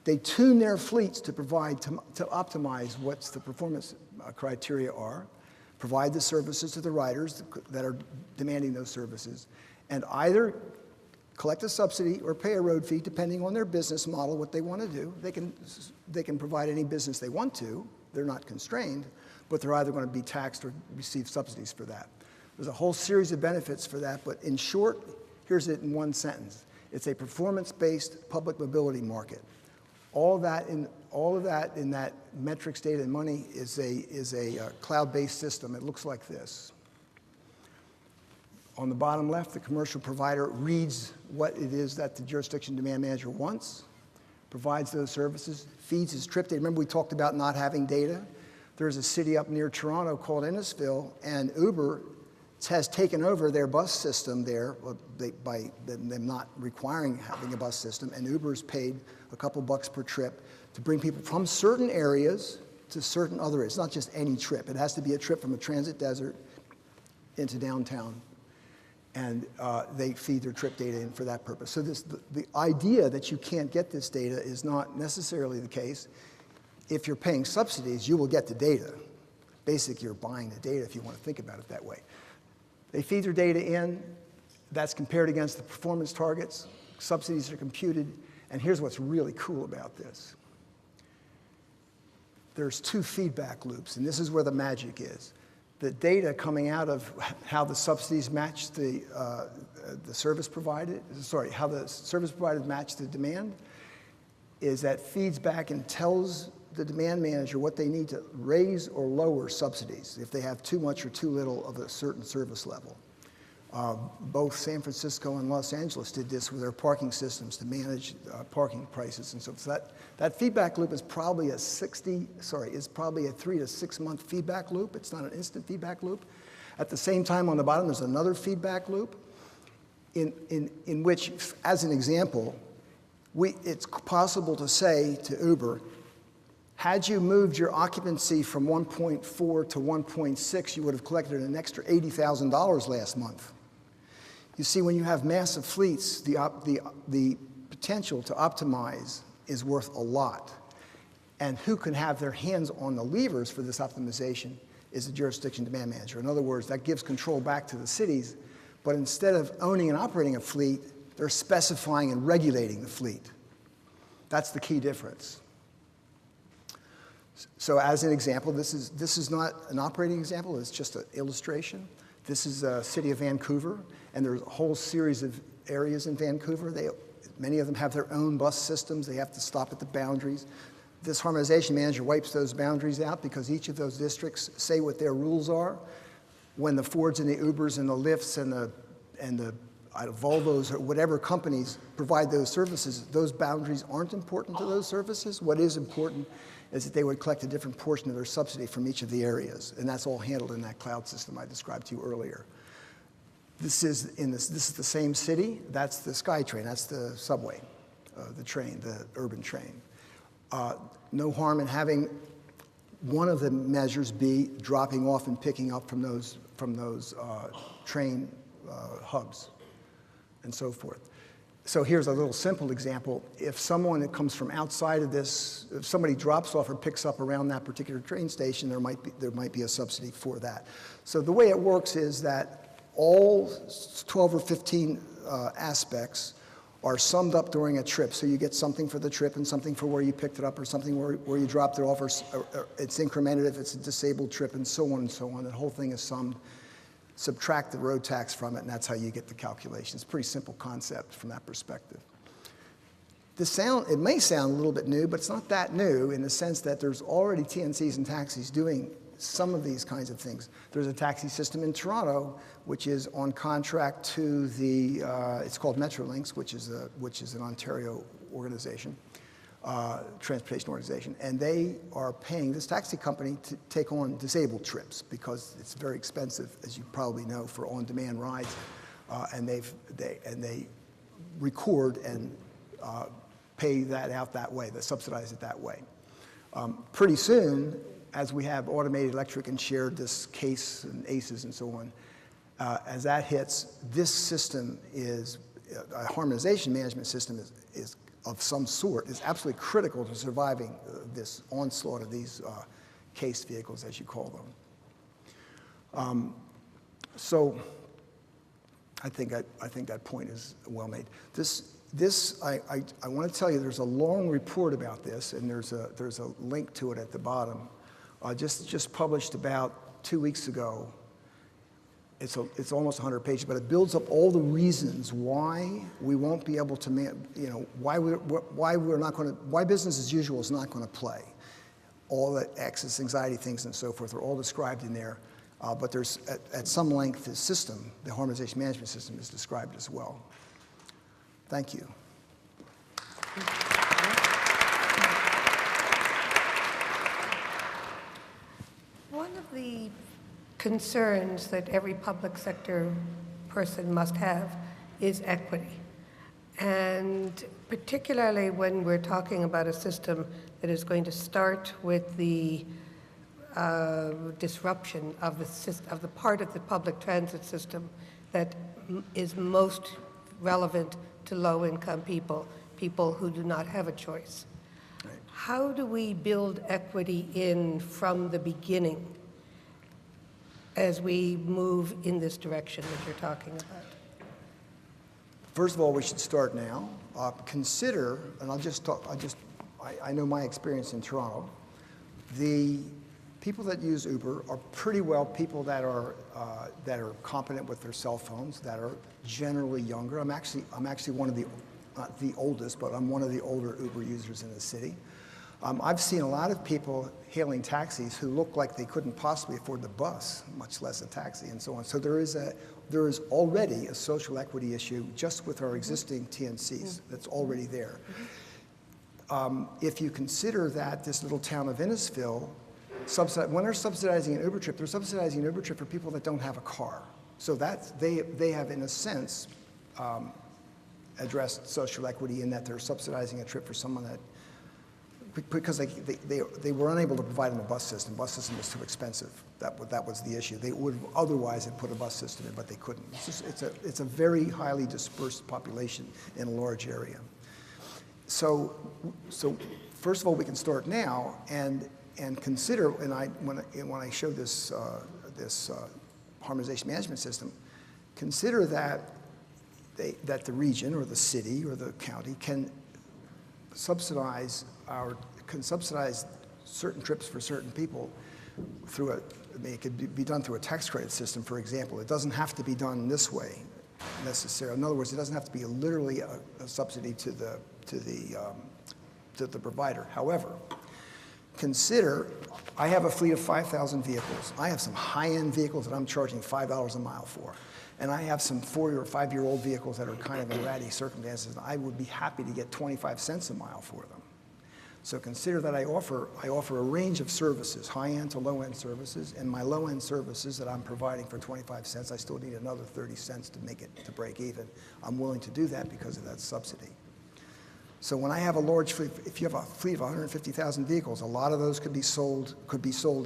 They tune their fleets to optimize what the performance criteria are, provide the services to the riders that are demanding those services, and either collect a subsidy or pay a road fee depending on their business model, what they want to do. They can provide any business they want to. They're not constrained, but they're either going to be taxed or receive subsidies for that. There's a whole series of benefits for that, but in short, here's it in one sentence. It's a performance-based public mobility market. All of that in that metrics, data, and money is a cloud-based system. It looks like this. On the bottom left, the commercial provider reads what it is that the jurisdiction demand manager wants, provides those services, feeds his trip data. Remember we talked about not having data? There's a city up near Toronto called Innisfil, and Uber has taken over their bus system there by them not requiring having a bus system, and Uber's paid a couple bucks per trip to bring people from certain areas to certain other areas. It's not just any trip. It has to be a trip from a transit desert into downtown, and they feed their trip data in for that purpose. So the idea that you can't get this data is not necessarily the case. If you're paying subsidies, you will get the data. Basically, you're buying the data if you want to think about it that way. They feed their data in. That's compared against the performance targets. Subsidies are computed. And here's what's really cool about this. There's two feedback loops, and this is where the magic is. The data coming out of how the subsidies match the service provided, how the service provided match the demand, is that feeds back and tells the demand manager what they need to raise or lower subsidies if they have too much or too little of a certain service level. Both San Francisco and Los Angeles did this with their parking systems to manage parking prices and so that feedback loop is probably a 3 to 6 month feedback loop. It's not an instant feedback loop. At the same time, on the bottom, there's another feedback loop in which, as an example, it's possible to say to Uber, had you moved your occupancy from 1.4 to 1.6, you would have collected an extra $80,000 last month. You see, when you have massive fleets, the potential to optimize is worth a lot. And who can have their hands on the levers for this optimization is the jurisdiction demand manager. In other words, that gives control back to the cities, but instead of owning and operating a fleet, they're specifying and regulating the fleet. That's the key difference. So as an example, this is not an operating example, it's just an illustration. This is the city of Vancouver, and there's a whole series of areas in Vancouver. Many of them have their own bus systems. They have to stop at the boundaries. This harmonization manager wipes those boundaries out because each of those districts say what their rules are. When the Fords and the Ubers and the Lyfts and the Volvos or whatever companies provide those services, those boundaries aren't important to those services. What is important is that they would collect a different portion of their subsidy from each of the areas, and that's all handled in that cloud system I described to you earlier. This is the same city. That's the SkyTrain. That's the subway, the train, the urban train. No harm in having one of the measures be dropping off and picking up from those train hubs and so forth. So here's a little simple example. If someone that comes from outside of this, if somebody drops off or picks up around that particular train station, there might be a subsidy for that. So the way it works is that all 12 or 15 aspects are summed up during a trip. So you get something for the trip and something for where you picked it up or something where you dropped it off, or it's incremented if it's a disabled trip and so on and so on. The whole thing is summed. subtract the road tax from it, and that's how you get the calculation. It's a pretty simple concept from that perspective. It may sound a little bit new, but it's not that new in the sense that there's already TNCs and taxis doing some of these kinds of things. There's a taxi system in Toronto, which is on contract to the, it's called Metrolinx, which is an Ontario organization, transportation organization, and they are paying this taxi company to take on disabled trips because it's very expensive, as you probably know, for on-demand rides, and they record and pay that out that way, they subsidize it that way. Pretty soon, as we have automated electric and shared this case and ACEs and so on, as that hits, this system is, a harmonization management system is of some sort, is absolutely critical to surviving this onslaught of these case vehicles, as you call them. So I think that point is well made. I want to tell you, there's a long report about this, and there's a link to it at the bottom. Just published about 2 weeks ago. It's almost 100 pages, but it builds up all the reasons why we won't be able to, why business as usual is not going to play. All the excess anxiety things and so forth are all described in there, but there's at some length the system, the harmonization management system, is described as well. Thank you. One of the concerns that every public sector person must have is equity. And particularly when we're talking about a system that is going to start with the disruption of the part of the public transit system that is most relevant to low-income people, people who do not have a choice. Right. How do we build equity in from the beginning as we move in this direction that you're talking about? First of all, we should start now. Consider, and I know my experience in Toronto, the people that use Uber are pretty well people that are competent with their cell phones, that are generally younger. I'm actually one of the, not the oldest, but I'm one of the older Uber users in the city. I've seen a lot of people hailing taxis who look like they couldn't possibly afford the bus, much less a taxi, and so on. So there is already a social equity issue just with our existing TNCs that's already there. If you consider that this little town of Innisfil, when they're subsidizing an Uber trip, they're subsidizing an Uber trip for people that don't have a car. So they have, in a sense, addressed social equity in that they're subsidizing a trip for someone that, because they were unable to provide them a bus system. Bus system was too expensive. That was the issue. They would otherwise have put a bus system in, but they couldn't. It's a very highly dispersed population in a large area. So first of all, we can start now and consider. And when I show this harmonization management system, consider that the region or the city or the county can subsidize certain trips for certain people through it could be done through a tax credit system, for example. It doesn't have to be done this way necessarily. In other words, it doesn't have to be literally a subsidy to the provider. However, consider, I have a fleet of 5,000 vehicles. I have some high-end vehicles that I'm charging $5 a mile for. And I have some 4 or 5-year-old vehicles that are kind of in ratty circumstances, and I would be happy to get 25 cents a mile for them. So consider that I offer a range of services, high-end to low-end services, and my low-end services that I'm providing for 25 cents, I still need another 30 cents to make it to break even. I'm willing to do that because of that subsidy. So when I have a large fleet, if you have a fleet of 150,000 vehicles, a lot of those could be sold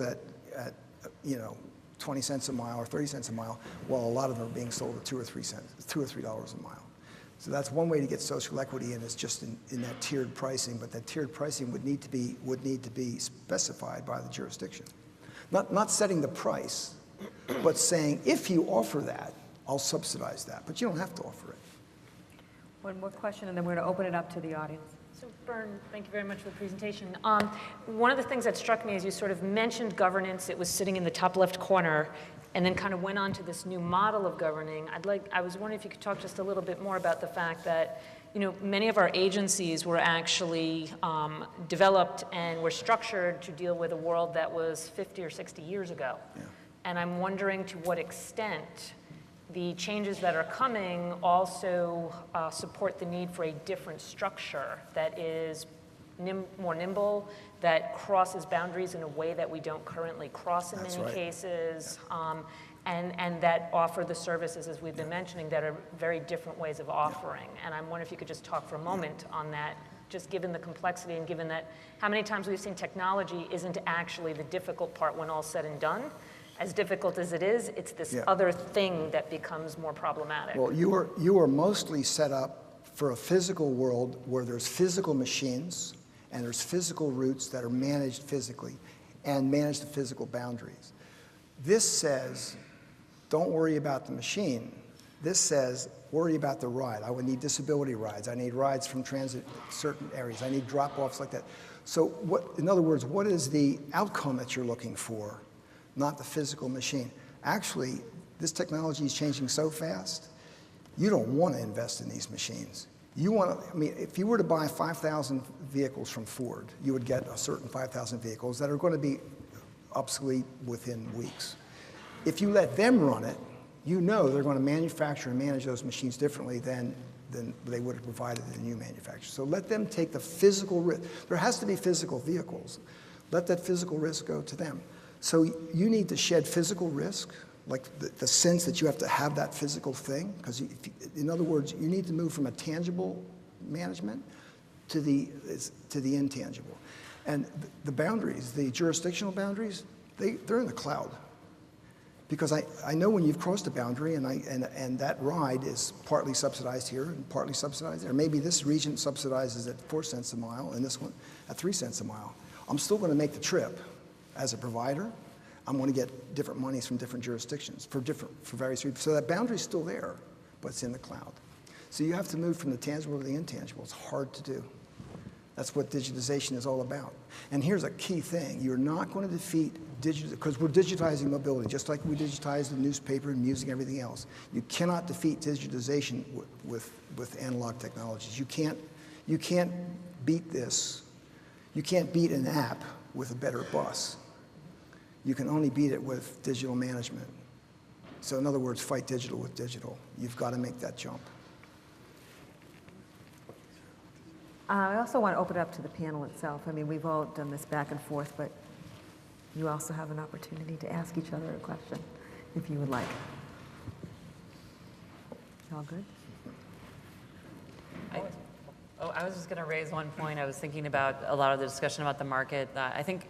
at 20 cents a mile or 30 cents a mile, while a lot of them are being sold at $2 or $3 a mile. So that's one way to get social equity, and it's just in that tiered pricing. But that tiered pricing would need to be specified by the jurisdiction, not setting the price, but saying if you offer that, I'll subsidize that. But you don't have to offer it. One more question, and then we're going to open it up to the audience. So, Bern, thank you very much for the presentation. One of the things that struck me as you sort of mentioned governance, it was sitting in the top left corner. and then kind of went on to this new model of governing. I was wondering if you could talk just a little bit more about the fact that, you know, many of our agencies were actually developed and were structured to deal with a world that was 50 or 60 years ago. Yeah. And I'm wondering to what extent the changes that are coming also support the need for a different structure that is more nimble, that crosses boundaries in a way that we don't currently cross in many cases, and that offer the services, as we've been mentioning, that are very different ways of offering. And I'm wondering if you could just talk for a moment on that, just given the complexity and given that how many times we've seen technology isn't actually the difficult part when all's said and done. As difficult as it is, it's this other thing that becomes more problematic. Well, you are mostly set up for a physical world where there's physical machines and there's physical routes that are managed physically and manage the physical boundaries. This says, don't worry about the machine. This says, worry about the ride. I would need disability rides. I need rides from transit certain areas. I need drop-offs like that. So in other words, what is the outcome that you're looking for? Not the physical machine. Actually, this technology is changing so fast, you don't want to invest in these machines. You want to, I mean, if you were to buy 5,000 vehicles from Ford, you would get a certain 5,000 vehicles that are going to be obsolete within weeks. If you let them run it, you know they're going to manufacture and manage those machines differently than they would have provided the new manufacturer. So let them take the physical risk. There has to be physical vehicles. Let that physical risk go to them. So you need to shed physical risk, like the sense that you have to have that physical thing, because in other words, you need to move from a tangible management to the intangible. And the boundaries, the jurisdictional boundaries, they're in the cloud. Because I know when you've crossed a boundary and that ride is partly subsidized here and partly subsidized there. Maybe this region subsidizes at 4 cents a mile and this one at 3 cents a mile. I'm still going to make the trip. As a provider, I'm going to get different monies from different jurisdictions for various reasons. So that boundary's still there, but it's in the cloud. So you have to move from the tangible to the intangible. It's hard to do. That's what digitization is all about. And here's a key thing. You're not going to defeat digital, because we're digitizing mobility, just like we digitize the newspaper and music and everything else. You cannot defeat digitization with analog technologies. You can't beat this. You can't beat an app with a better bus. You can only beat it with digital management. So in other words, fight digital with digital. You've got to make that jump. I also want to open it up to the panel itself. I mean, we've all done this back and forth, but you also have an opportunity to ask each other a question, if you would like. All good? I was just going to raise one point. I was thinking about a lot of the discussion about the market. I think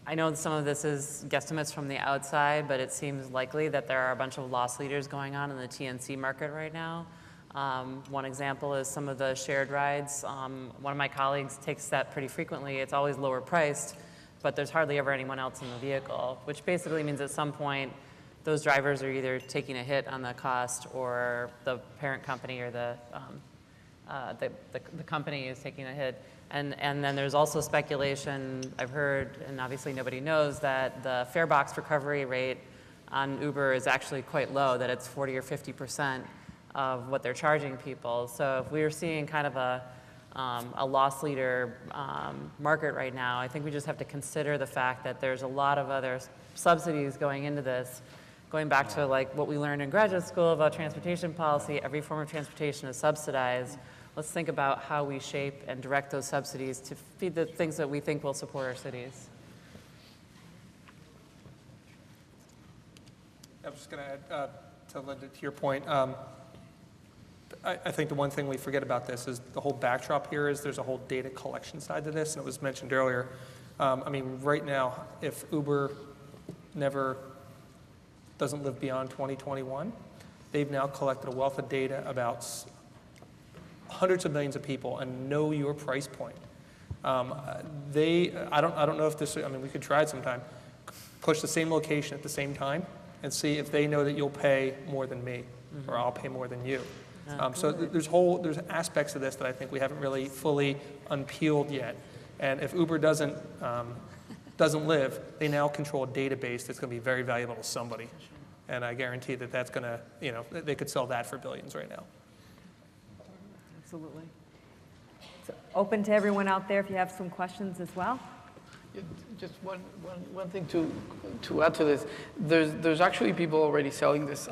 I know some of this is guesstimates from the outside, but it seems likely that there are a bunch of loss leaders going on in the TNC market right now. One example is some of the shared rides. One of my colleagues takes that pretty frequently. It's always lower priced, but there's hardly ever anyone else in the vehicle, which basically means at some point those drivers are either taking a hit on the cost or the parent company or the company is taking a hit. And then there's also speculation, I've heard, and obviously nobody knows, that the fare box recovery rate on Uber is actually quite low, that it's 40 or 50% of what they're charging people. So if we're seeing kind of a loss leader market right now, I think we just have to consider the fact that there's a lot of other subsidies going into this. Going back to like what we learned in graduate school about transportation policy, every form of transportation is subsidized. Let's think about how we shape and direct those subsidies to feed the things that we think will support our cities. I was just going to add to Linda, to your point. I think the one thing we forget about this is the whole backdrop here is there's a whole data collection side to this, and it was mentioned earlier. I mean, right now, if Uber doesn't live beyond 2021, they've now collected a wealth of data about hundreds of millions of people and know your price point. I don't know if this, I mean, we could try it sometime, push the same location at the same time and see if they know that you'll pay more than me or I'll pay more than you. So there's aspects of this that I think we haven't really fully unpeeled yet. And if Uber doesn't doesn't live, they now control a database that's going to be very valuable to somebody. And I guarantee that that's going to, they could sell that for billions right now. Absolutely. So open to everyone out there if you have some questions as well. Yeah, just one thing to add to this. There's actually people already selling this.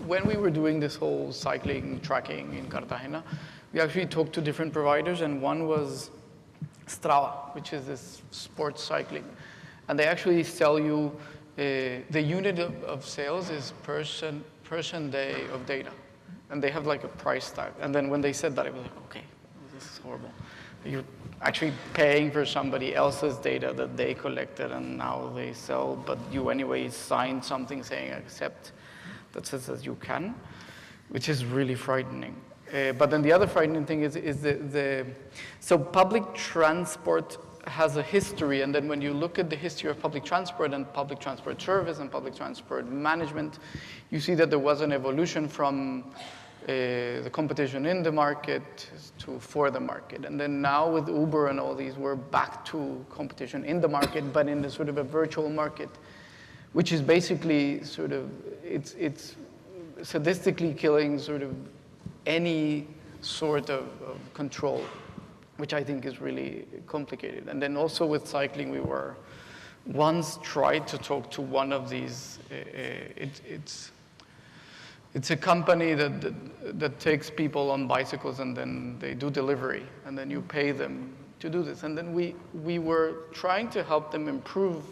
When we were doing this whole cycling tracking in Cartagena, we actually talked to different providers, and one was Strava, which is this sports cycling. And they actually sell you, the unit of sales is person day of data. And they have like a price tag. And then when they said that, I was like, okay, this is horrible. You're actually paying for somebody else's data that they collected and now they sell, but you anyway signed something saying accept that says that you can, which is really frightening. But then the other frightening thing is so public transport has a history, and then when you look at the history of public transport and public transport service and public transport management, you see that there was an evolution from the competition in the market to for the market. And then now with Uber and all these, we're back to competition in the market, but in a sort of a virtual market, which is basically sort of, it's sadistically killing sort of any sort of control, which I think is really complicated. And then also with cycling, we were once tried to talk to one of these, it's a company that takes people on bicycles and then they do delivery and then you pay them to do this. And then we were trying to help them improve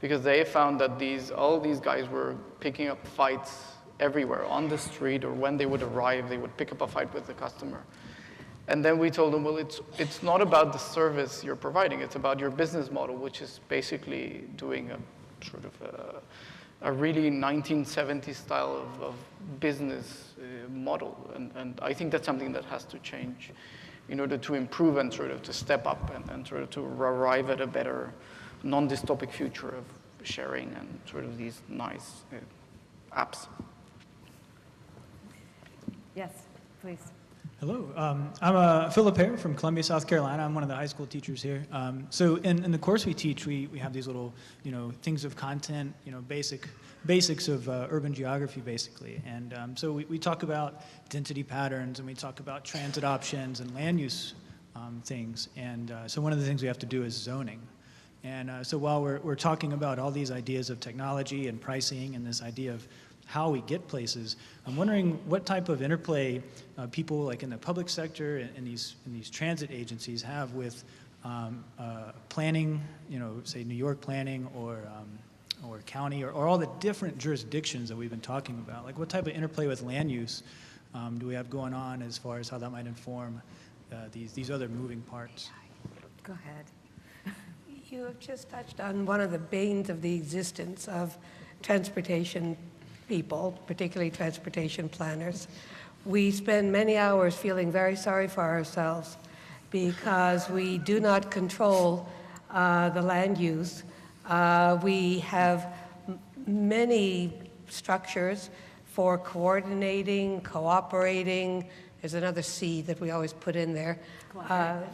because they found that all these guys were picking up fights everywhere on the street, or when they would arrive, they would pick up a fight with the customer. And then we told them, well, it's not about the service you're providing, it's about your business model, which is basically doing a sort of a really 1970s style of business model. And I think that's something that has to change in order to improve and sort of to step up and sort of to arrive at a better non-dystopic future of sharing and sort of these nice apps. Yes, please. Hello, I'm Felipe from Columbia, South Carolina. I'm one of the high school teachers here. So in the course we teach, we have these little, things of content, basics of urban geography, basically. And so we talk about density patterns, and we talk about transit options and land use things. And so one of the things we have to do is zoning. And so while we're talking about all these ideas of technology and pricing and this idea of how we get places, I'm wondering what type of interplay people like in the public sector and these transit agencies have with planning, say New York planning or county or all the different jurisdictions that we've been talking about. Like what type of interplay with land use do we have going on as far as how that might inform these other moving parts? Go ahead. You have just touched on one of the banes of the existence of transportation people, particularly transportation planners. We spend many hours feeling very sorry for ourselves because we do not control the land use. We have many structures for coordinating, cooperating. There's another C that we always put in there.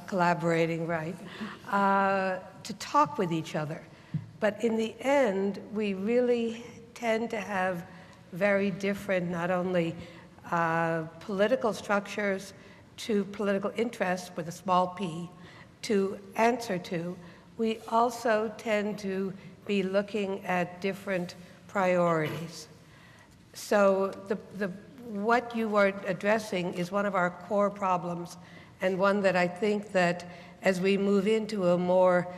Collaborating, right. To talk with each other. But in the end, we really tend to have very different, not only political structures to political interests with a small p to answer to. We also tend to be looking at different priorities. So what you are addressing is one of our core problems, and one that I think that as we move into a more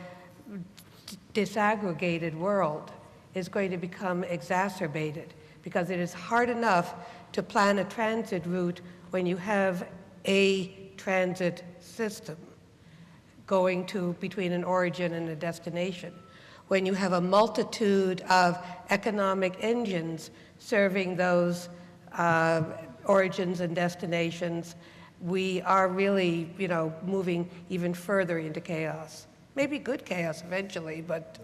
disaggregated world is going to become exacerbated, because it is hard enough to plan a transit route when you have a transit system going between an origin and a destination. When you have a multitude of economic engines serving those origins and destinations, we are really, moving even further into chaos. Maybe good chaos eventually, but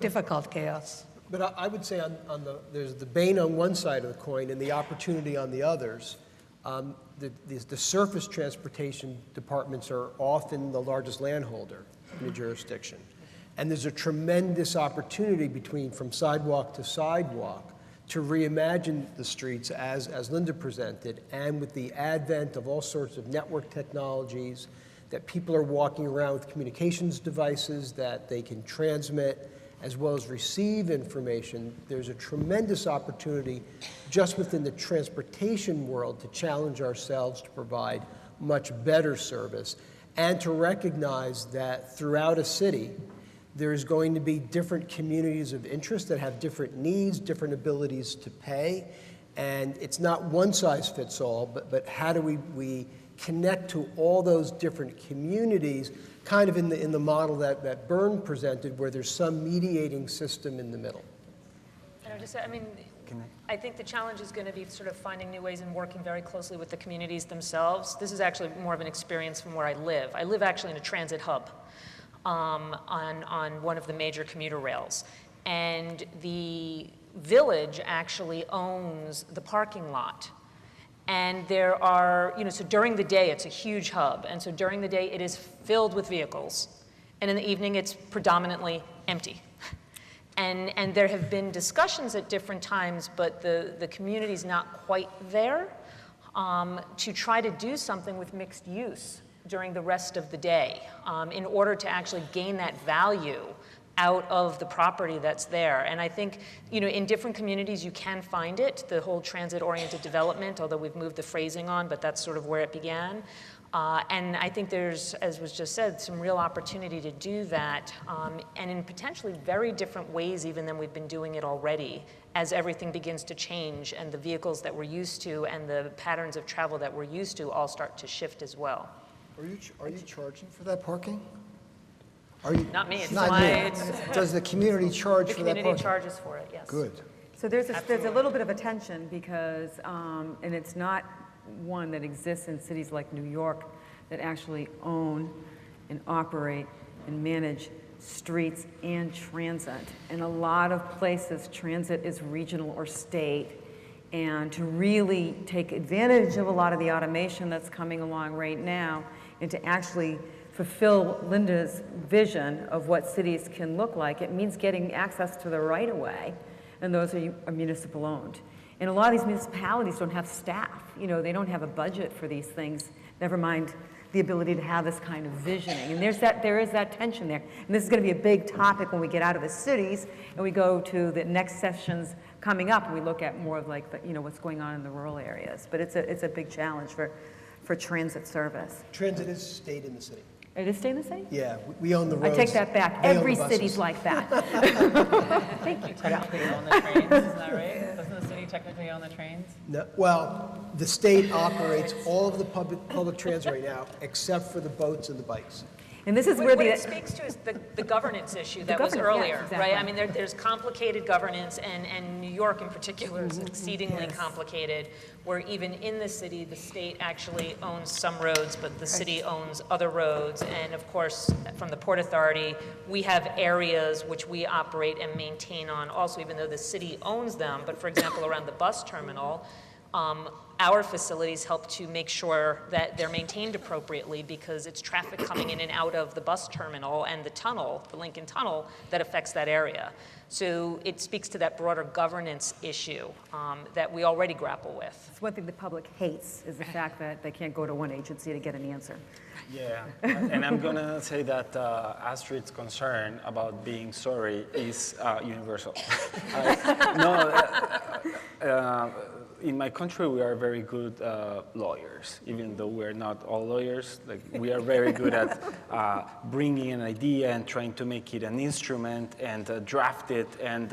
difficult chaos. But I would say there's the bane on one side of the coin and the opportunity on the others. The surface transportation departments are often the largest landholder in a jurisdiction. And there's a tremendous opportunity from sidewalk to sidewalk to reimagine the streets as Linda presented, and with the advent of all sorts of network technologies, that people are walking around with communications devices that they can transmit as well as receive information. There's a tremendous opportunity just within the transportation world to challenge ourselves to provide much better service, and to recognize that throughout a city, there's going to be different communities of interest that have different needs, different abilities to pay, and it's not one size fits all, but how do we connect to all those different communities, kind of in the model that Bern presented, where there's some mediating system in the middle. And I think the challenge is going to be sort of finding new ways and working very closely with the communities themselves. This is actually more of an experience from where I live. I live actually in a transit hub on one of the major commuter rails. And the village actually owns the parking lot. And there are, so during the day, it's a huge hub. And so during the day, it is filled with vehicles. And in the evening, it's predominantly empty. And there have been discussions at different times, but the community's not quite there to try to do something with mixed use during the rest of the day in order to actually gain that value out of the property that's there. And I think, in different communities you can find it, the whole transit-oriented development, although we've moved the phrasing on, but that's sort of where it began. And I think there's, as was just said, some real opportunity to do that, and in potentially very different ways even than we've been doing it already, as everything begins to change and the vehicles that we're used to and the patterns of travel that we're used to all start to shift as well. Are you charging for that parking? Not me, it's not you. Does the community charge for that parking? The community charges for it, yes. Good. So there's a little bit of a tension because, and it's not one that exists in cities like New York that actually own and operate and manage streets and transit. In a lot of places, transit is regional or state. And to really take advantage of a lot of the automation that's coming along right now, and to actually fulfill Linda's vision of what cities can look like, it means getting access to the right-of-way, and those are municipal owned. And a lot of these municipalities don't have staff. They don't have a budget for these things, never mind the ability to have this kind of visioning. And there is that tension there. And this is going to be a big topic when we get out of the cities and we go to the next sessions coming up, and we look at more of like what's going on in the rural areas. But it's a big challenge for transit service. Transit is stayed in the city. It is staying the same? Yeah, we own the roads. I take that back. Every city's like that. Thank you, Cordell. Technically own the trains, isn't that right? Doesn't the city technically own the trains? No, well, the state operates all of the public transit right now, except for the boats and the bikes. And this is What where it speaks to is the governance issue that was earlier, exactly. right? There's complicated governance, and New York in particular is exceedingly complicated, where even in the city, the state actually owns some roads, but the city owns other roads. And of course, from the Port Authority, we have areas which we operate and maintain on also, even though the city owns them. But for example, around the bus terminal, our facilities help to make sure that they're maintained appropriately, because it's traffic coming in and out of the bus terminal and the tunnel, the Lincoln Tunnel, that affects that area. So it speaks to that broader governance issue that we already grapple with. It's one thing the public hates is the fact that they can't go to one agency to get an answer. Yeah, and I'm going to say that Astrid's concern about being sorry is universal. In my country, we are very good lawyers, even though we're not all lawyers. Like, we are very good at bringing an idea and trying to make it an instrument and draft it and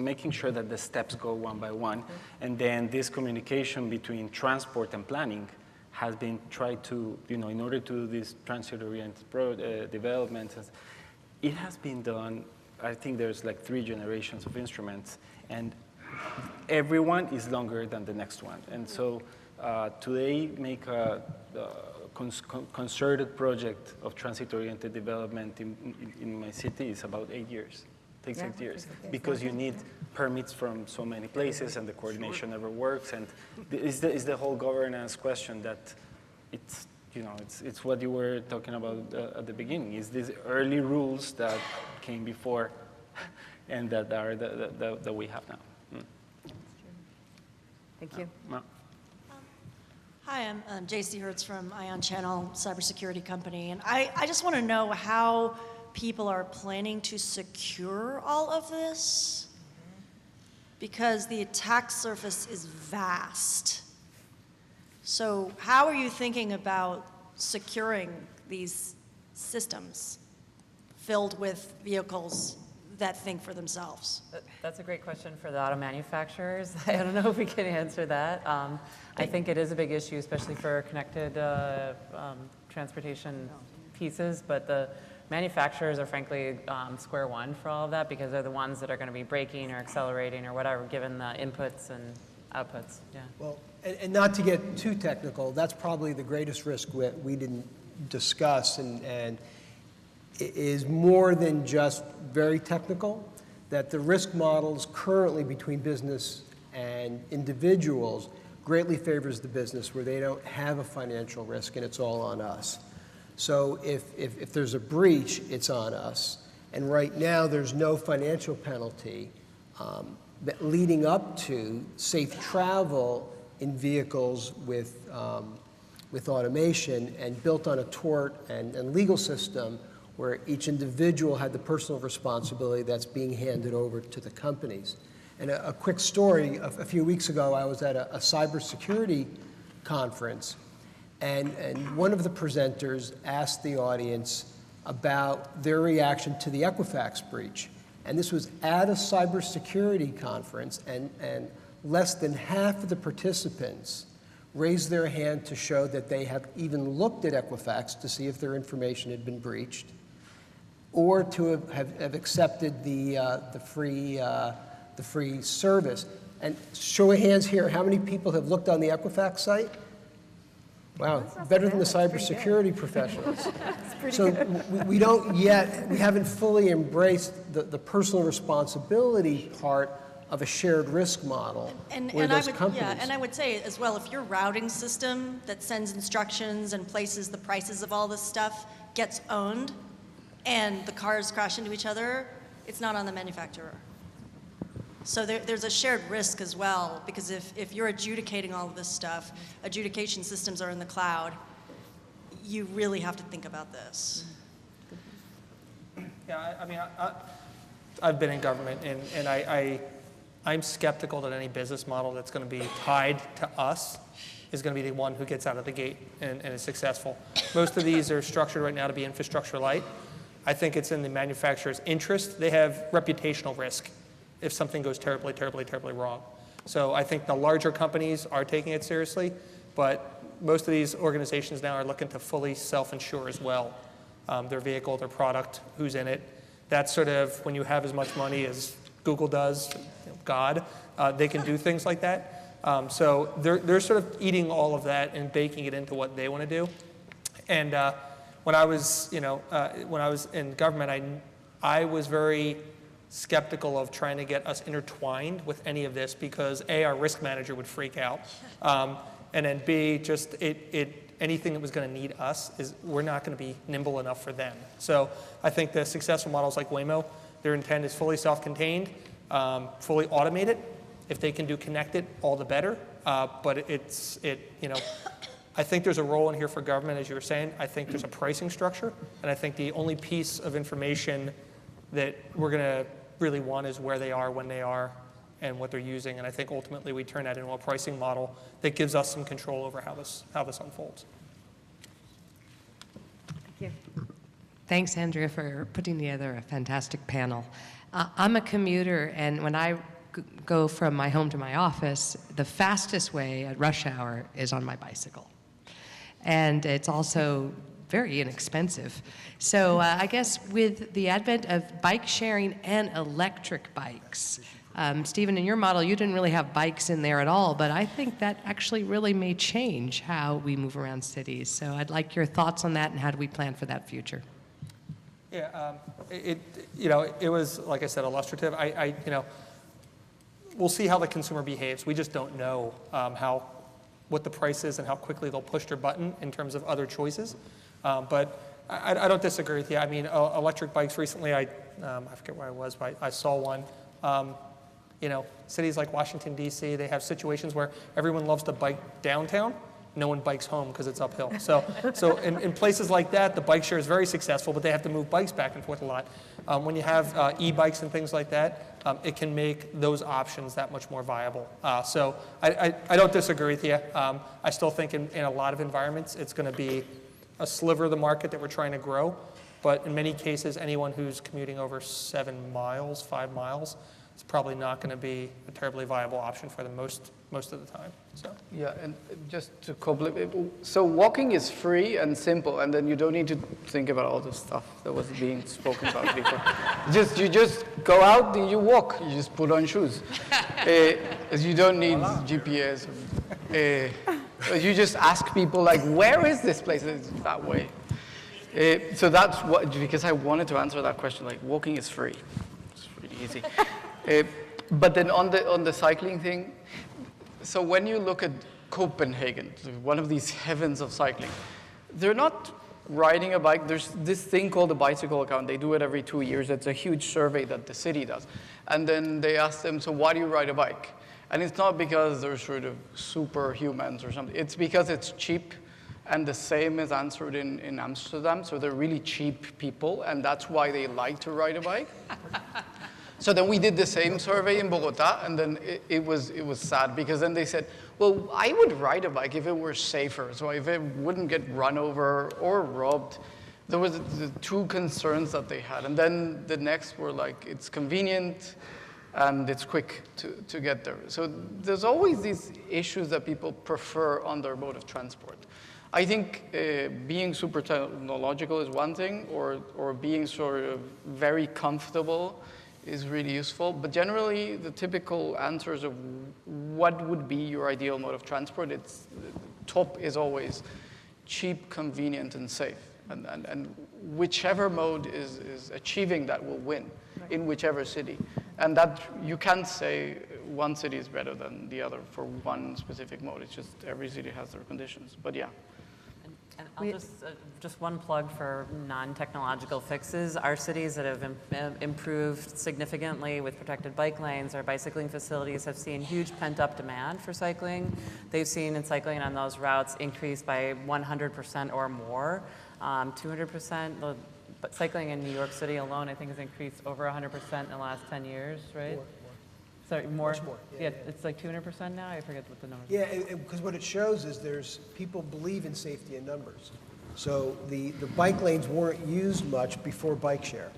making sure that the steps go one by one. And then this communication between transport and planning has been tried to, in order to do this transit-oriented development, it has been done. I think there's like 3 generations of instruments, and everyone is longer than the next one. And so today, make a concerted project of transit-oriented development in my city is about 8 years. It takes 8 years because you need permits from so many places, and the coordination never works. And it's the whole governance question that it's you know, it's what you were talking about at the beginning. Is these early rules that came before, and that are that we have now. Thank you. Hi, I'm JC Hertz from Ion Channel Cybersecurity Company, and I just want to know how people are planning to secure all of this, because the attack surface is vast. So how are you thinking about securing these systems filled with vehicles that think for themselves? That's a great question for the auto manufacturers. I don't know if we can answer that. I think it is a big issue, especially for connected transportation pieces, but the manufacturers are frankly square one for all of that, because they're the ones that are going to be braking or accelerating or whatever, given the inputs and outputs. Yeah. Well, and not to get too technical, that's probably the greatest risk we didn't discuss, and it is more than just very technical, that the risk models currently between business and individuals greatly favors the business, where they don't have a financial risk and it's all on us. So if there's a breach, it's on us. And right now, there's no financial penalty leading up to safe travel in vehicles with automation and built on a tort and legal system where each individual had the personal responsibility that's being handed over to the companies. And a quick story, a few weeks ago, I was at a cybersecurity conference, and one of the presenters asked the audience about their reaction to the Equifax breach. And this was at a cybersecurity conference, and less than half of the participants raised their hand to show that they have even looked at Equifax to see if their information had been breached, or to have accepted the free service. And show of hands here, how many people have looked on the Equifax site? Wow, better than the cybersecurity professionals. So we haven't fully embraced the personal responsibility part of a shared risk model. And I would say as well, if your routing system that sends instructions and places the prices of all this stuff gets owned and the cars crash into each other, it's not on the manufacturer. So there's a shared risk as well, because if you're adjudicating all of this stuff, adjudication systems are in the cloud, you really have to think about this. Yeah, I mean, I've been in government, and I'm skeptical that any business model that's going to be tied to us is going to be the one who gets out of the gate and is successful. Most of these are structured right now to be infrastructure light. I think it's in the manufacturer's interest. They have reputational risk if something goes terribly, terribly, terribly wrong. So I think the larger companies are taking it seriously, but most of these organizations now are looking to fully self-insure as well. Their vehicle, their product, who's in it. That's sort of, when you have as much money as Google does, God, they can do things like that. So they're sort of eating all of that and baking it into what they want to do. And when I was in government, I was very skeptical of trying to get us intertwined with any of this, because A, our risk manager would freak out, and then B, just anything that was going to need us, we're not going to be nimble enough for them. So I think the successful models like Waymo, their intent is fully self-contained, fully automated. If they can do connected, all the better. But I think there's a role in here for government, as you were saying. I think there's a pricing structure, and I think the only piece of information that we're going to really want is where they are, when they are, and what they're using. And I think ultimately we turn that into a pricing model that gives us some control over how this unfolds. Thank you. Thanks, Andrea, for putting together a fantastic panel. I'm a commuter, and when I go from my home to my office, the fastest way at rush hour is on my bicycle. And it's also very inexpensive. So I guess with the advent of bike sharing and electric bikes, Stephen, in your model, you didn't really have bikes in there at all, but I think that actually really may change how we move around cities. So I'd like your thoughts on that, and how do we plan for that future? Yeah, it was, like I said, illustrative. We'll see how the consumer behaves. We just don't know how what the price is and how quickly they'll push their button in terms of other choices. But I don't disagree with you. I mean, electric bikes recently, I forget where I was, but I saw one. You know, cities like Washington, D.C., they have situations where everyone loves to bike downtown. No one bikes home because it's uphill. So in places like that, the bike share is very successful, but they have to move bikes back and forth a lot. When you have e-bikes and things like that, it can make those options that much more viable. So I don't disagree with you. I still think in a lot of environments, it's going to be a sliver of the market that we're trying to grow. But in many cases, anyone who's commuting over 7 miles, 5 miles, it's probably not going to be a terribly viable option for them most of the time. So. Yeah, and just to compliment, so walking is free and simple, and then you don't need to think about all this stuff that was being spoken about before. You just go out and you walk. You just put on shoes. You don't need GPS. You just ask people like, where is this place? It's that way. So that's what, because I wanted to answer that question, like walking is free. It's really easy. But then on the cycling thing, so when you look at Copenhagen, one of these heavens of cycling, they're not riding a bike. There's this thing called the bicycle account. They do it every 2 years. It's a huge survey that the city does. And then they ask them, so why do you ride a bike? And it's not because they're sort of superhumans or something. It's because it's cheap. And the same is answered in Amsterdam. So they're really cheap people. And that's why they like to ride a bike. So then we did the same survey in Bogota, and then it was sad, because then they said, well, I would ride a bike if it were safer, so if it wouldn't get run over or robbed. There was the two concerns that they had, and then the next were like, it's convenient and it's quick to get there. So there's always these issues that people prefer on their mode of transport. I think being super technological is one thing, or being sort of very comfortable is really useful, but generally the typical answers of what would be your ideal mode of transport, top is always cheap, convenient, and safe. And whichever mode is achieving that will win in whichever city. And that you can't say one city is better than the other for one specific mode. It's just every city has their conditions, but yeah. And I'll just one plug for non-technological fixes. Our cities that have improved significantly with protected bike lanes or bicycling facilities have seen huge pent-up demand for cycling. They've seen in cycling on those routes increase by 100% or more, 200%. But cycling in New York City alone, I think, has increased over 100% in the last 10 years, right? More. Sorry, more? Much more. Yeah, it's like 200% now? I forget what the numbers are. Yeah, because what it shows is people believe in safety in numbers. So the bike lanes weren't used much before bike share.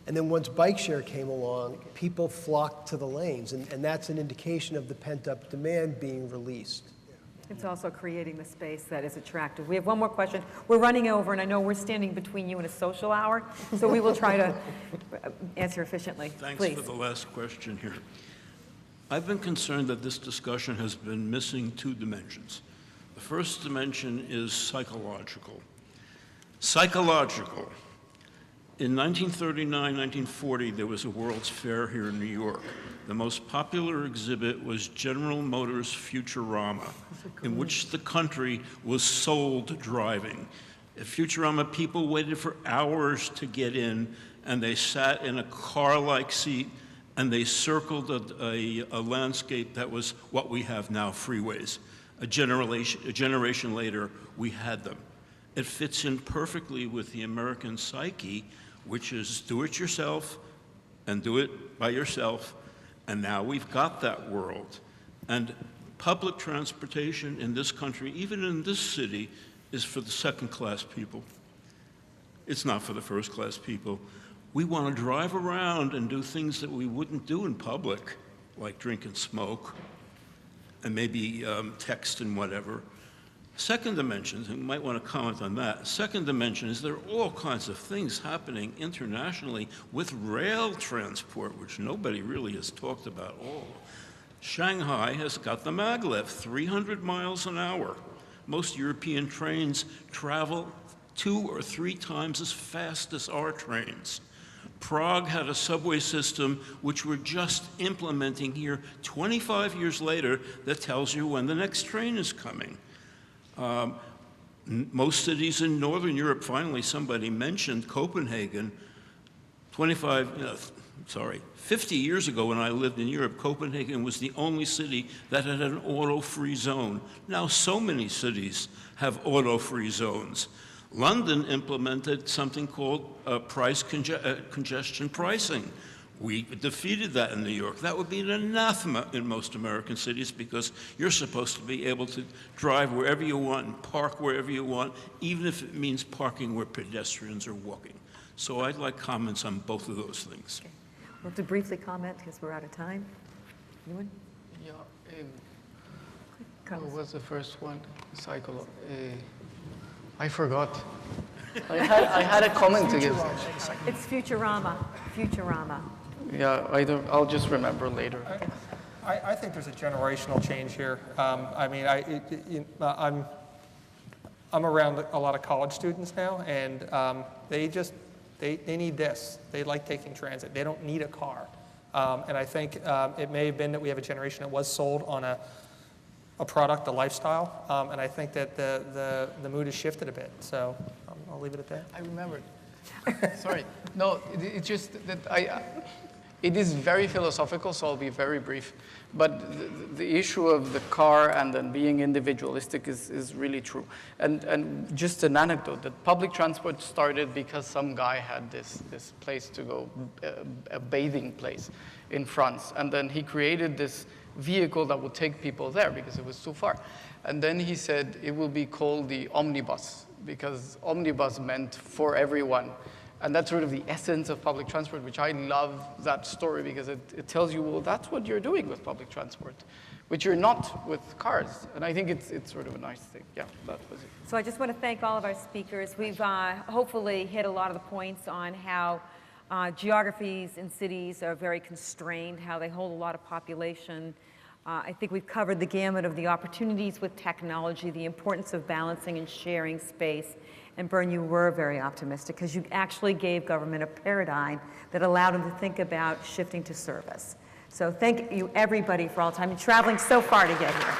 And then once bike share came along, people flocked to the lanes, and that's an indication of the pent-up demand being released. It's also creating the space that is attractive. We have one more question. We're running over, and I know we're standing between you and a social hour, so we will try to answer efficiently. Thanks Please. for the last question here. I've been concerned that this discussion has been missing two dimensions. The first dimension is psychological. Psychological. In 1939, 1940, there was a World's Fair here in New York. The most popular exhibit was General Motors Futurama, in which the country was sold driving. At Futurama, people waited for hours to get in, and they sat in a car-like seat, and they circled a landscape that was what we have now, freeways. A generation later, we had them. It fits in perfectly with the American psyche, which is do it yourself and do it by yourself. And now we've got that world. And public transportation in this country, even in this city, is for the second-class people. It's not for the first-class people. We want to drive around and do things that we wouldn't do in public, like drink and smoke, and maybe text and whatever. Second dimension, and you might want to comment on that. Second dimension is there are all kinds of things happening internationally with rail transport, which nobody really has talked about at all. Shanghai has got the maglev, 300 miles an hour. Most European trains travel 2 or 3 times as fast as our trains. Prague had a subway system which we're just implementing here 25 years later that tells you when the next train is coming. Most cities in Northern Europe, finally somebody mentioned Copenhagen. 50 years ago when I lived in Europe, Copenhagen was the only city that had an auto-free zone. Now so many cities have auto-free zones. London implemented something called congestion pricing. We defeated that in New York. That would be an anathema in most American cities because you're supposed to be able to drive wherever you want and park wherever you want, even if it means parking where pedestrians are walking. So I'd like comments on both of those things. Okay. We'll have to briefly comment because we're out of time. Anyone? Yeah. What was the first one? I forgot. I had a comment to give. It's Futurama. Futurama. Yeah, I'll just remember later. I think there's a generational change here. I mean, I'm around a lot of college students now, and they need this. They like taking transit. They don't need a car. And I think it may have been that we have a generation that was sold on a product, a lifestyle, and I think that the mood has shifted a bit. So I'll leave it at that. I remembered. Sorry. No, it's just that it is very philosophical, so I'll be very brief. But the issue of the car and then being individualistic is really true. And just an anecdote, that public transport started because some guy had this place to go, a bathing place in France. And then he created this vehicle that would take people there because it was too far. And then he said it will be called the omnibus, because omnibus meant for everyone. And that's sort of the essence of public transport, which I love that story because it tells you, well, that's what you're doing with public transport, which you're not with cars. And I think it's sort of a nice thing. Yeah, that was it. So I just want to thank all of our speakers. We've hopefully hit a lot of the points on how geographies in cities are very constrained, how they hold a lot of population. I think we've covered the gamut of the opportunities with technology, the importance of balancing and sharing space. And Bern, you were very optimistic because you actually gave government a paradigm that allowed them to think about shifting to service. So thank you, everybody, for all the time and traveling so far to get here.